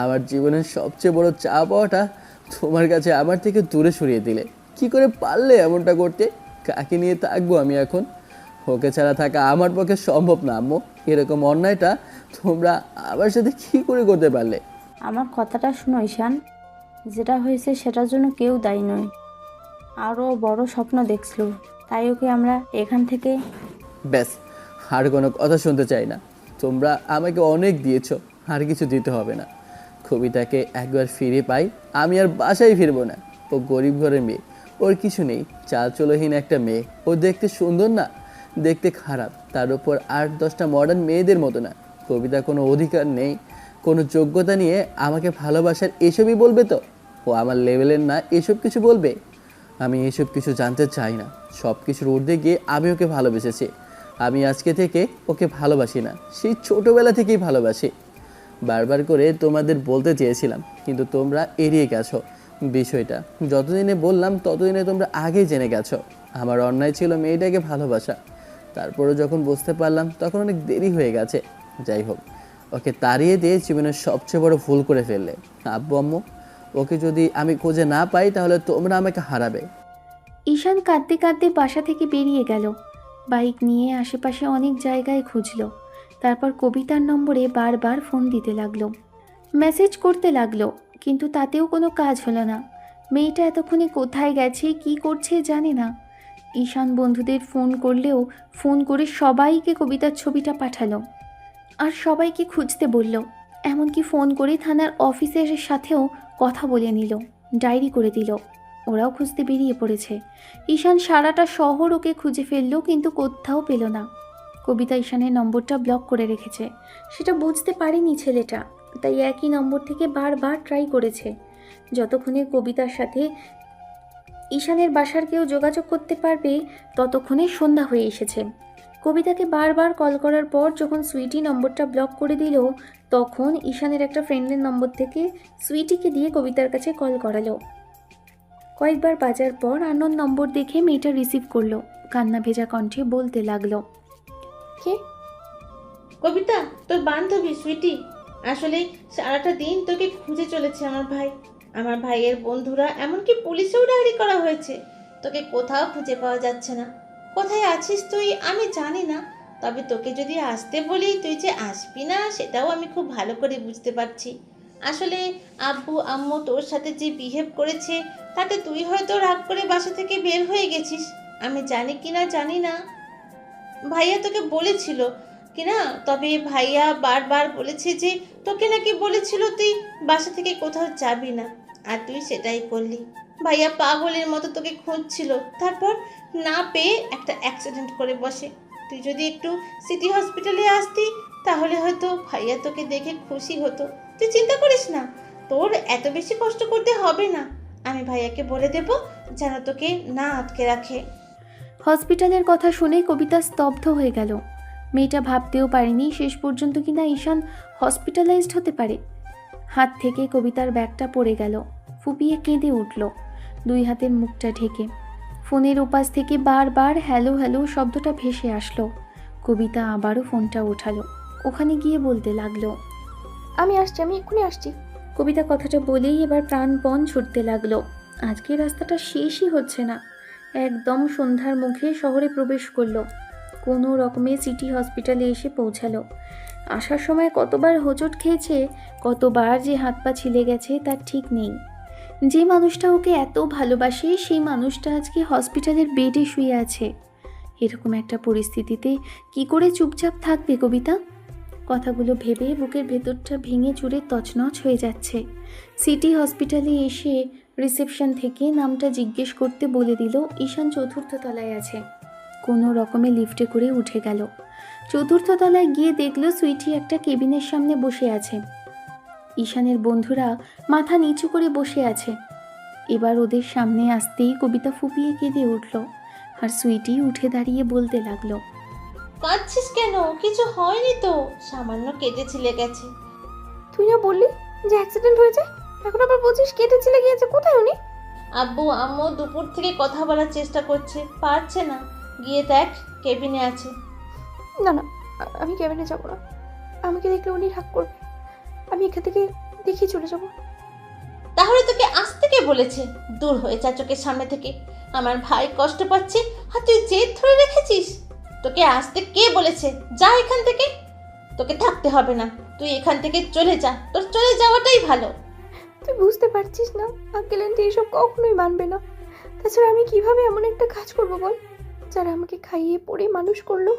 আমার জীবনের সবচেয়ে বড় চা পাওয়াটা তোমার কাছে আমার থেকে দূরে সরিয়ে দিলে। কি করে পারলে এমনটা করতে? কাকে নিয়ে থাকবো আমি এখন? ওকে ছাড়া থাকা আমার পক্ষে সম্ভব না আম্মু। এরকম অন্যায়টা তোমরা আমার সাথে কী করে করতে পারলে? আমার কথাটা শোনো ঈশান, যেটা হয়েছে সেটার জন্য কেউ দায়ী নয়। আরও বড় স্বপ্ন দেখছিল, তাই ওকে আমরা এখান থেকে। ব্যাস, আর কোনো কথা শুনতে চাই না। তোমরা আমাকে অনেক দিয়েছো, আর কিছু দিতে হবে না। কবিতাকে একবার ফিরে পাই, আমি আর বাসায় ফিরবো না। ও গরিব ঘরের মেয়ে, ওর কিছু নেই, চালচলহীন একটা মেয়ে। ও দেখতে সুন্দর না, দেখতে খারাপ, তার উপর 8-10টা মডার্ন মেয়েদের মতো না। কবিতা কোনো অধিকার নেই, কোনো যোগ্যতা নিয়ে আমাকে ভালোবাসার এসবই বলবে তো? ও আমার লেভেলের না, এসব কিছু বলবে? আমি এসব কিছু জানতে চাই না। সব কিছুর ঊর্ধ্বে গিয়ে আমি ওকে ভালোবেসেছি। আমি আজকে থেকে ওকে ভালোবাসি না, সেই ছোটোবেলা থেকেই ভালোবাসি। বারবার করে তোমাদের বলতে চেয়েছিলাম, কিন্তু তোমরা এড়িয়ে গেছো বিষয়টা। যতদিনে বললাম ততদিনে তোমরা আগেই জেনে গেছো। আমার অন্যায় ছিল মেয়েটাকে ভালোবাসা। তারপরে যখন বুঝতে পারলাম তখন অনেক দেরি হয়ে গেছে। যাই হোক, ওকে তাড়িয়ে দিয়ে জীবনের সবচেয়ে বড় ভুল করে ফেললে আব্বু আম্মু। ওকে যদি আমি খুঁজে না পাই তাহলে তোমরা আমাকে হারাবে। ঈশান কাঁদতে কাঁদতে বাসা থেকে বেরিয়ে গেল। বাইক নিয়ে আশেপাশে অনেক জায়গায় খুঁজল। তারপর কবিতার নম্বরে বারবার ফোন দিতে লাগলো, মেসেজ করতে লাগলো, কিন্তু তাতেও কোনো কাজ হলো না। মেয়েটা এতক্ষণে কোথায় গেছে, কি করছে জানে না। ঈশান বন্ধুদের ফোন করলেও ফোন করে সবাইকে কবিতার ছবিটা পাঠালো আর সবাইকে খুঁজতে বলল। এমনকি ফোন করে থানার অফিসারের সাথেও কথা বলে নিল, ডায়েরি করে দিল। ওরাও খুঁজতে বেরিয়ে পড়েছে। ঈশান সারাটা শহর ওকে খুঁজে ফেলল, কিন্তু কোথাও পেল না। কবিতা ঈশানের নম্বরটা ব্লক করে রেখেছে, সেটা বুঝতে পারেনি ছেলেটা, তাই একই নম্বর থেকে বারবার ট্রাই করেছে। যতক্ষণে কবিতার সাথে ঈশানের বাসার কেউ যোগাযোগ করতে পারবে ততক্ষণে সন্ধ্যা হয়ে এসেছে। কবিতাকে বারবার কল করার পর যখন সুইটি নম্বরটা ব্লক করে দিল, তখন ঈশানের একটা ফ্রেন্ডের নম্বর থেকে সুইটিকে দিয়ে কবিতার কাছে কল করালো। কয়েকবার বাজার পর আননোন নম্বর দেখে মেয়েটা রিসিভ করলো, কান্না ভেজা কণ্ঠে বলতে লাগলো, কে? কবিতা, তোর বান্ধবী সুইটি। আসলে সারাটা দিন তোকে খুঁজে চলেছে আমার ভাই, আমার ভাইয়ের বন্ধুরা, এমনকি পুলিশেও ডায়েরি করা হয়েছে। তোকে কোথাও খুঁজে পাওয়া যাচ্ছে না। কোথায় আছিস তুই আমি জানি না, তবে তোকে যদি আসতে বলি তুই যে আসবি না সেটাও আমি খুব ভালো করে বুঝতে পারছি। আসলে আব্বু আম্মু তোর সাথে যে বিহেভ করেছে তাতে তুই হয়তো রাগ করে বাসা থেকে বের হয়ে গেছিস। আমি জানি কিনা জানি না ভাইয়া তোকে বলেছিল কিনা, তবে ভাইয়া বারবার বলেছে যে তোকে নাকি বলেছিল তুই বাসা থেকে কোথাও যাবি না, আর তুই সেটাই করলি। ভাইয়া পাগলের মতো তোকে খুঁজছিল, তারপর না পেয়ে একটা অ্যাক্সিডেন্ট করে বসে। তুই যদি একটু সিটি হসপিটালে আসতি তাহলে হয়তো ভাইয়া তোকে দেখে খুশি হতো। তুই চিন্তা করিস না, তোর এত বেশি কষ্ট করতে হবে না। আমি ভাইয়াকে বলে দেব যেন তোকে না আটকে রাখে। হসপিটালের কথা শুনে কবিতা স্তব্ধ হয়ে গেল। মেয়েটা ভাবতেও পারেনি শেষ পর্যন্ত কিনা ঈশান হসপিটালাইজড হতে পারে। হাত থেকে কবিতার ব্যাগটা পড়ে গেল, ফুপিয়ে কেঁদে উঠল, দুই হাতের মুখটা ঢেকে। ফোনের ওপাশ থেকে বারবার হ্যালো হ্যালো শব্দটা ভেসে আসলো। কবিতা আবারও ফোনটা ওঠালো, ওখানে গিয়ে বলতে লাগলো, আমি আসছি, আমি এক্ষুনি আসছি। কবিতা কথাটা বলেই এবার প্রাণপণ ছুটতে লাগলো। আজকে রাস্তাটা শেষই হচ্ছে না। একদম সন্ধ্যার মুখে শহরে প্রবেশ করলো। কোনো রকমে সিটি হসপিটালে এসে পৌঁছালো। আসার সময় কতবার হোঁচট খেয়েছে, কতবার যে হাত পা ছিলে গেছে তার ঠিক নেই। যে মানুষটা ওকে এত ভালোবাসে সেই মানুষটা আজকে হসপিটালের বেডে শুয়ে আছে। এরকম একটা পরিস্থিতিতে কি করে চুপচাপ থাকবে কবিতা? কথাগুলো ভেবে বুকের ভেতরটা ভেঙে চুরে তছনছ হয়ে যাচ্ছে। সিটি হসপিটালে এসে রিসেপশন থেকে নামটা জিজ্ঞেস করতে বলে দিল ঈশান 4র্থ তলায় আছে। কোনো রকমে লিফটে করে উঠে গেল। 4র্থ তলায় গিয়ে দেখল সুইটি একটা কেবিনের সামনে বসে আছে। ঈশানের বন্ধুরা মাথা নিচু করে বসে আছে। এবার ওদের সামনে আসতেই কবিতা ফুপিয়ে কেঁদে উঠল, আর সুইটি উঠে দাঁড়িয়ে বলতে লাগলো, কাঁদছিস কেন? কিছু হয়নি তো, সামান্য কেটে ছিলে গেছে। তুই না বললি যে অ্যাক্সিডেন্ট হয়েছে, এখন আবার বলছিস কেটে ছিলে গিয়েছে? কোথায় উনি? আব্বু আম্মু দুপুর থেকে কথা বলার চেষ্টা করছে, পারছে না। গিয়ে দেখ, কেবিনে আছে। না না, আমি ক্যাবিনে যাবো না। আমাকে দেখলে উনি রাগ করবে। আমি এখান থেকে দেখেই চলে যাব। তাহলে তোকে আসতে কে বলেছে? দূর হয়ে যা চোখের সামনে থেকে। আমার ভাই কষ্ট পাচ্ছে আর তুই জেদ ধরে রেখেছিস। তোকে আসতে কে বলেছে? যা এখান থেকে, তোকে থাকতে হবে না, তুই এখান থেকে চলে যা, তোর চলে যাওয়াটাই ভালো। তুই বুঝতে পারছিস না, আঙ্কেল আন্টি এসব কখনোই মানবে না। তাছাড়া আমি কিভাবে এমন একটা কাজ করব বল? যারা আমাকে খাইয়ে পড়ে মানুষ করলো,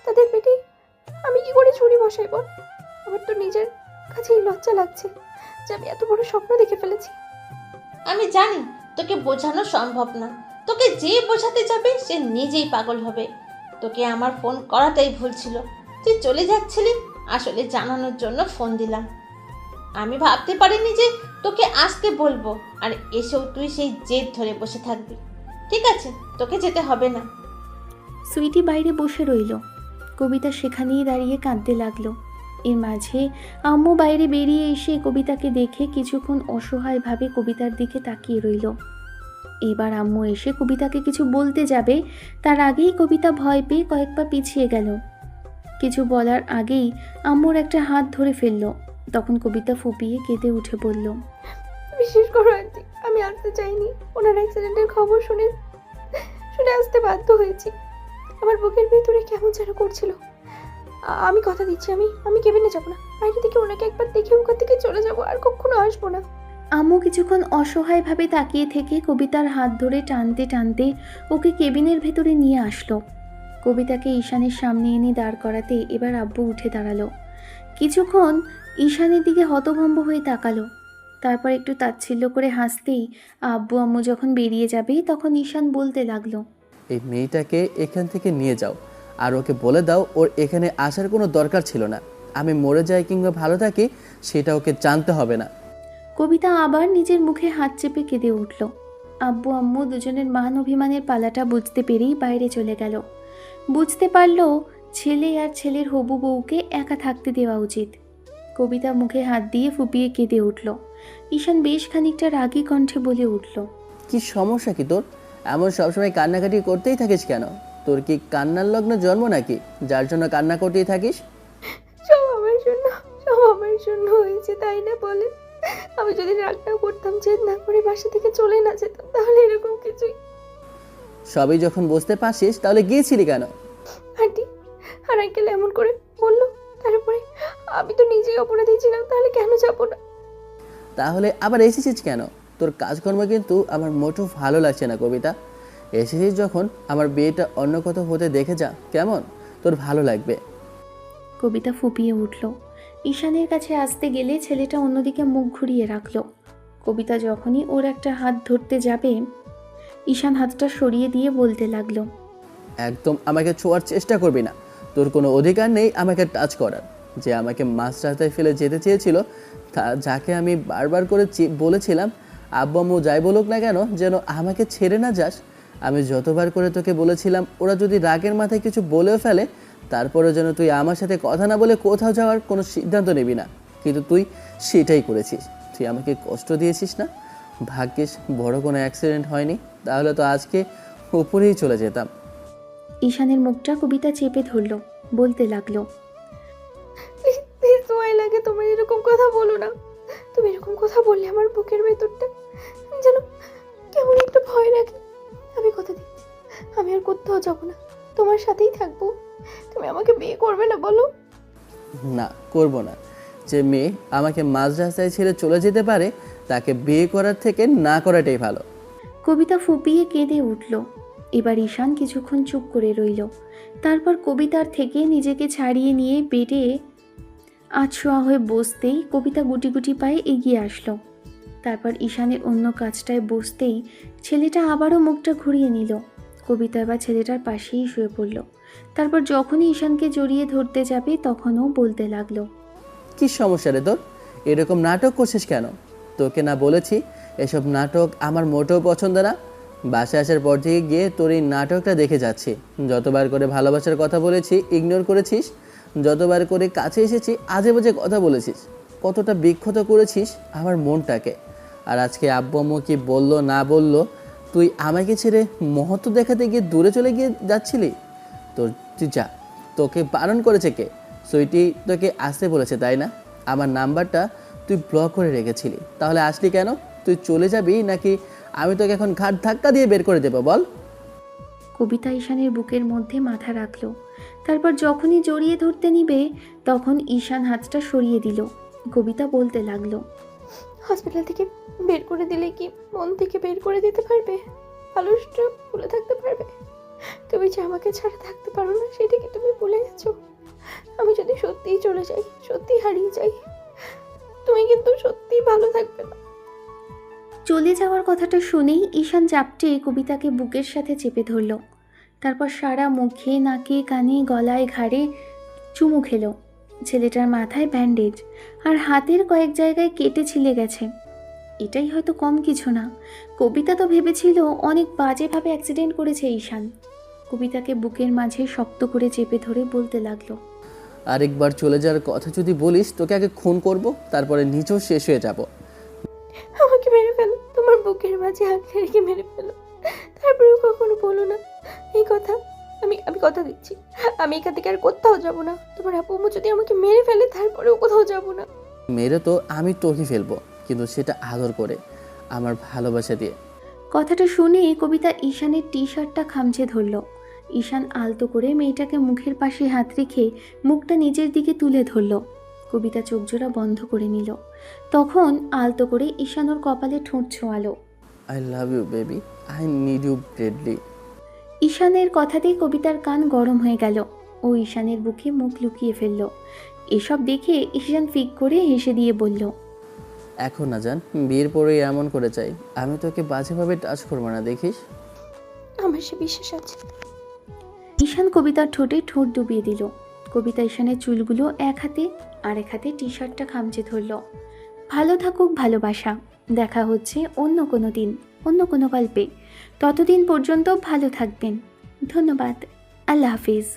তাদের পেটে আমি কি করে ছুরি বসাই বল? আমার তো নিজের কাছেই লজ্জা লাগছে যে আমি এত বড় স্বপ্ন দেখে ফেলেছি। আমি জানি তোকে বোঝানো সম্ভব না, তোকে যে বোঝাতে যাবে সে নিজেই পাগল হবে। তোকে আমার ফোন করাটাই ভুল ছিল, তুই চলে যাচ্ছিলি, আসলে জানানোর জন্য ফোন দিলাম। আমি ভাবতে পারিনি যে তোকে আসতে বলবো আর এসেও তুই সেই জেদ ধরে বসে থাকবি। ঠিক আছে, তোকে যেতে হবে না। সুইটি বাইরে বসে রইল। কবিতা সেখানেই দাঁড়িয়ে কাঁদতে লাগলো। এর মাঝে আম্মু বাইরে বেরিয়ে এসে কবিতাকে দেখে কিছুক্ষণ অসহায়ভাবে কবিতার দিকে তাকিয়ে রইল। এবার আম্মু এসে কবিতাকে কিছু বলতে যাবে, তার আগেই কবিতা ভয় পেয়ে কয়েক পা পিছিয়ে গেল। কিছু বলার আগেই আম্মুর একটা হাত ধরে ফেলল। তখন কবিতা ফুপিয়ে কেঁদে উঠে বলল, বিশেষ করে আন্টি, আমি আসতে চাইনি। ওনার অ্যাক্সিডেন্টের খবর শুনে আসতে বাধ্য হয়েছি। আমার বুকের ভেতরে কেমন যেন করছিল। আমি কথা দিচ্ছি, আমি কেবিনে যাব না। বাইরে থেকে ওনাকে একবার দেখে ওখান থেকে চলে যাব, আর কখনো আসবো না। আম্মু কিছুক্ষণ অসহায়ভাবে তাকিয়ে থেকে কবিতার হাত ধরে টানতে টানতে ওকে কেবিনের ভেতরে নিয়ে আসলো। কবিতাকে ঈশানের সামনে এনে দাঁড় করাতে এবার আব্বু উঠে দাঁড়ালো। কিছুক্ষণ ঈশানের দিকে হতভম্ব হয়ে তাকালো। তারপর একটু তাচ্ছিল্য করে হাসতেই আব্বু আম্মু যখন বেরিয়ে যাবে তখন ঈশান বলতে লাগলো, এই মেয়েটাকে এখান থেকে নিয়ে যাও আর ওকে বলে দাও ওর এখানে আসার কোনো দরকার ছিল না। আমি মরে যাই কিংবা ভালো থাকি সেটা ওকে জানতে হবে না। কবিতা আবার নিজের মুখে হাত চেপে কেঁদে উঠল। আব্বু আম্মু দুজনের মান অভিমানের পালাটা বুঝতে পেরেই বাইরে চলে গেল। বুঝতে পারল ছেলে আর ছেলের হবু বউকে একা থাকতে দেওয়া উচিত। কবিতা মুখে হাত দিয়ে ফুপিয়ে কেঁদে উঠল। ঈশান বেশ খানিকটা রাগী কণ্ঠে বলে উঠল, কি সমস্যা কি তোর? এমন সবসময় কান্নাকাটি করতেই থাকিস কেন? তোর কি কান্নার লগ্ন জন্ম নাকি যার জন্য কান্না করতেই থাকিস? সব আমার জন্য হয়েছে, তাই না বলেন? আমি যদি রাগ না করতাম, জেদ না করে বাসা থেকে চলে না যেতাম, তাহলে এরকম কিছুই। সবই যখন বুঝতে পারছিস তাহলে গিয়েছিলি কেন? আন্টি আর আঙ্কেল এমন করে বললো, তারপরে আমি তো নিজেই অপরাধী ছিলাম, তাহলে কেন যাবো না? তাহলে আবার এসেছিস কেন? তোর কাজকর্ম কিন্তু আমার মোটেও ভালো লাগছে না কবিতা। এসেছিস যখন আমার বিয়েটা অন্য কোথাও হতে দেখে যা, কেমন? তোর ভালো লাগবে। কবিতা ফুপিয়ে উঠল। ঈশানের কাছে আসতে গেলে ছেলেটা অন্যদিকে মুখ ঘুরিয়ে রাখল। কবিতা যখনই ওর একটা হাত ধরতে যাবে ঈশান হাতটা সরিয়ে দিয়ে বলতে লাগলো, একদম আমাকে ছোঁয়ার চেষ্টা করবি না। তোর কোনো অধিকার নেই আমাকে টাচ করার। যে আমাকে মাঝ রাস্তায় ফেলে যেতে চেয়েছিল, যাকে আমি বারবার করে বলেছিলাম আব্বু আম্মু যাই বলুক না কেন যেন আমাকে ছেড়ে না যাস, আমি যতবার করে তোকে বলেছিলাম ওরা যদি রাগের মাথায় কিছু বলেও ফেলে তারপরে যেন তুই আমার সাথে কথা না বলে কোথাও যাওয়ার কোনো সিদ্ধান্ত নিবি না, কিন্তু তুই সেটাই করেছিস। তুই আমাকে কষ্ট দিয়েছিস না? ভাগ্যিস বড় কোনো অ্যাক্সিডেন্ট হয়নি, তাহলে তো আজকে উপরেই চলে যেতাম। ঈশানের মুখটা কবিতা চেপে ধরল, বলতে লাগলো, প্লিজ ভয় লাগে, তোমার এরকম কথা বলো না। তুমি এরকম কথা বললে আমার বুকের ভেতরটা যেন কেমন একটা ভয় লাগে। আমি কথা দিই, আমি আর কোথাও যাবো না, তোমার সাথেই থাকবো। তুমি আমাকে বিয়ে করবে না বলো? না, করব না। যে মেয়ে আমাকে মাঝ রাস্তায় ছেড়ে চলে যেতে পারে তাকে বিয়ে করার থেকে না করাটাই ভালো। কবিতা ফুপিয়ে কেঁদে উঠল। এবার ঈশান কিছুক্ষণ চুপ করে রইল। তারপর কবিতার থেকে নিজেকে ছাড়িয়ে নিয়ে বেডে আছোয়া হয়ে বসতেই কবিতা গুটি গুটি পায়ে এগিয়ে আসলো। তারপর ঈশানের অন্য কাজটায় বসতেই ছেলেটা আবারও মুখটা ঘুরিয়ে নিল। কবিতা এবার ছেলেটার পাশেই শুয়ে পড়ল। তারপর যখনই ঈশানকে জড়িয়ে ধরতে যাবে তখনও বলতে লাগলো, কি সমস্যা রে তোর? এরকম নাটক করছিস কেন? তোকে না বলেছি এসব নাটক আমার মোটেও পছন্দ না? বাসায় আসার পর থেকে গিয়ে তোর এই নাটকটা দেখে যাচ্ছি। যতবার করে ভালোবাসার কথা বলেছি ইগনোর করেছিস, যতবার করে কাছে এসেছি আজে বাজে কথা বলেছিস, কতটা বিক্ষত করেছিস আমার মনটাকে। আর আজকে আব্বু আম্মু কি বললো না বললো, তুই আমাকে ছেড়ে মহত্ব দেখাতে গিয়ে দূরে চলে গিয়ে যাচ্ছিলি। তুই যা, তোকে বারণ করেছে কে? সুইটি তোকে আসতে বলেছে তাই না? আমার নাম্বারটা তুই ব্লক করে রেখেছিলি, তাহলে আসলি কেন? তুই চলে যাবি নাকি আমি তোকে এখন ঘাট ধাক্কা দিয়ে বের করে দেবো বল? কবিতা ঈশানের বুকের মধ্যে মাথা রাখলো। তারপর যখনই জড়িয়ে ধরতে নিবে তখন ঈশান হাতটা সরিয়ে দিল। কবিতা বলতে লাগলো, হসপিটাল থেকে বের করে দিলে কি মন থেকে বের করে দিতে পারবে? আলসটা ভুলে থাকতে পারবে? তুমি যে আমাকে ছাড়া থাকতে পারো না সেটা কি তুমি ভুলে গেছো? আমি যদি সত্যিই চলে যাই, সত্যি হারিয়ে যাই, তুমি কিন্তু সত্যিই ভালো থাকবে না। চলে যাওয়ার কথাটা শুনেই ঈশান চাপটে কবিতাকে বুকের সাথে চেপে ধরল। তারপর সারা মুখে, নাকে, কানে, গলায়, ঘাড়ে চুমু খেলো। ছেলেটার মাথায় ব্যান্ডেজ আর হাতের কয়েক জায়গায় কেটে ছিলে গেছে। এটাই হয়তো কম কিছু না। কবিতা তো ভেবেছিল অনেক বাজেভাবে অ্যাক্সিডেন্ট করেছে ঈশান। কবিতাকে বুকের মাঝে শক্ত করে চেপে ধরে বলতে লাগলো, আরেকবার চলে যাওয়ার কথা যদি বলিস তোকে আগে খুন করব, তারপরে নিজেও শেষ হয়ে যাব। আমাকে মেরে ফেলো, তোমার বুকের মাঝে হাত রেখে মেরে ফেলো, তারপরেও কখনো বলো না এই কথা। আমি আমি কথা দিচ্ছি, আমি এখান থেকে আর কোথাও যাব না। তোমার আপু আম্মু যদি আমাকে মেরে ফেলে তারপরেও কোথাও যাব না। মেরে তো আমি তোকে ফেলবো, কিন্তু সেটা আদর করে, আমার ভালোবাসা দিয়ে। কথাটা শুনে কবিতা ঈশানের টি শার্টটা খামচে ধরল। ঈশান আলতো করে মেয়েটাকে মুখের পাশে হাত রেখে মুখটা নিজের দিকে তুলে ধরল। কবিতা চোখজোড়া বন্ধ করে নিল। তখন আলতো করে ঈশান ওর কপালে ঠোঁট ছোঁয়ালো। I love you baby, I need you badly. ঈশানের কথাতেই কবিতার কান গরম হয়ে গেল। ও ঈশানের বুকে মুখ লুকিয়ে ফেলল। এসব দেখে ঈশান ফিক করে হেসে দিয়ে বলল, এখন না জান, বিয়ের পরেই এমন করে চাই। আমি তোকে বাজেভাবে টাচ করবো না, দেখিস। আমার সে বিশ্বাস আছে। ঈশান কবিতার ঠোঁটে ঠোঁট ডুবিয়ে দিল। কবিতা ঈশানের চুলগুলো এক হাতে আর এক হাতে টি শার্টটা খামচে ধরল। ভালো থাকুক ভালোবাসা। দেখা হচ্ছে অন্য কোনো দিন, অন্য কোনো গল্পে। ততদিন পর্যন্ত ভালো থাকবেন। ধন্যবাদ। আল্লাহ হাফিজ।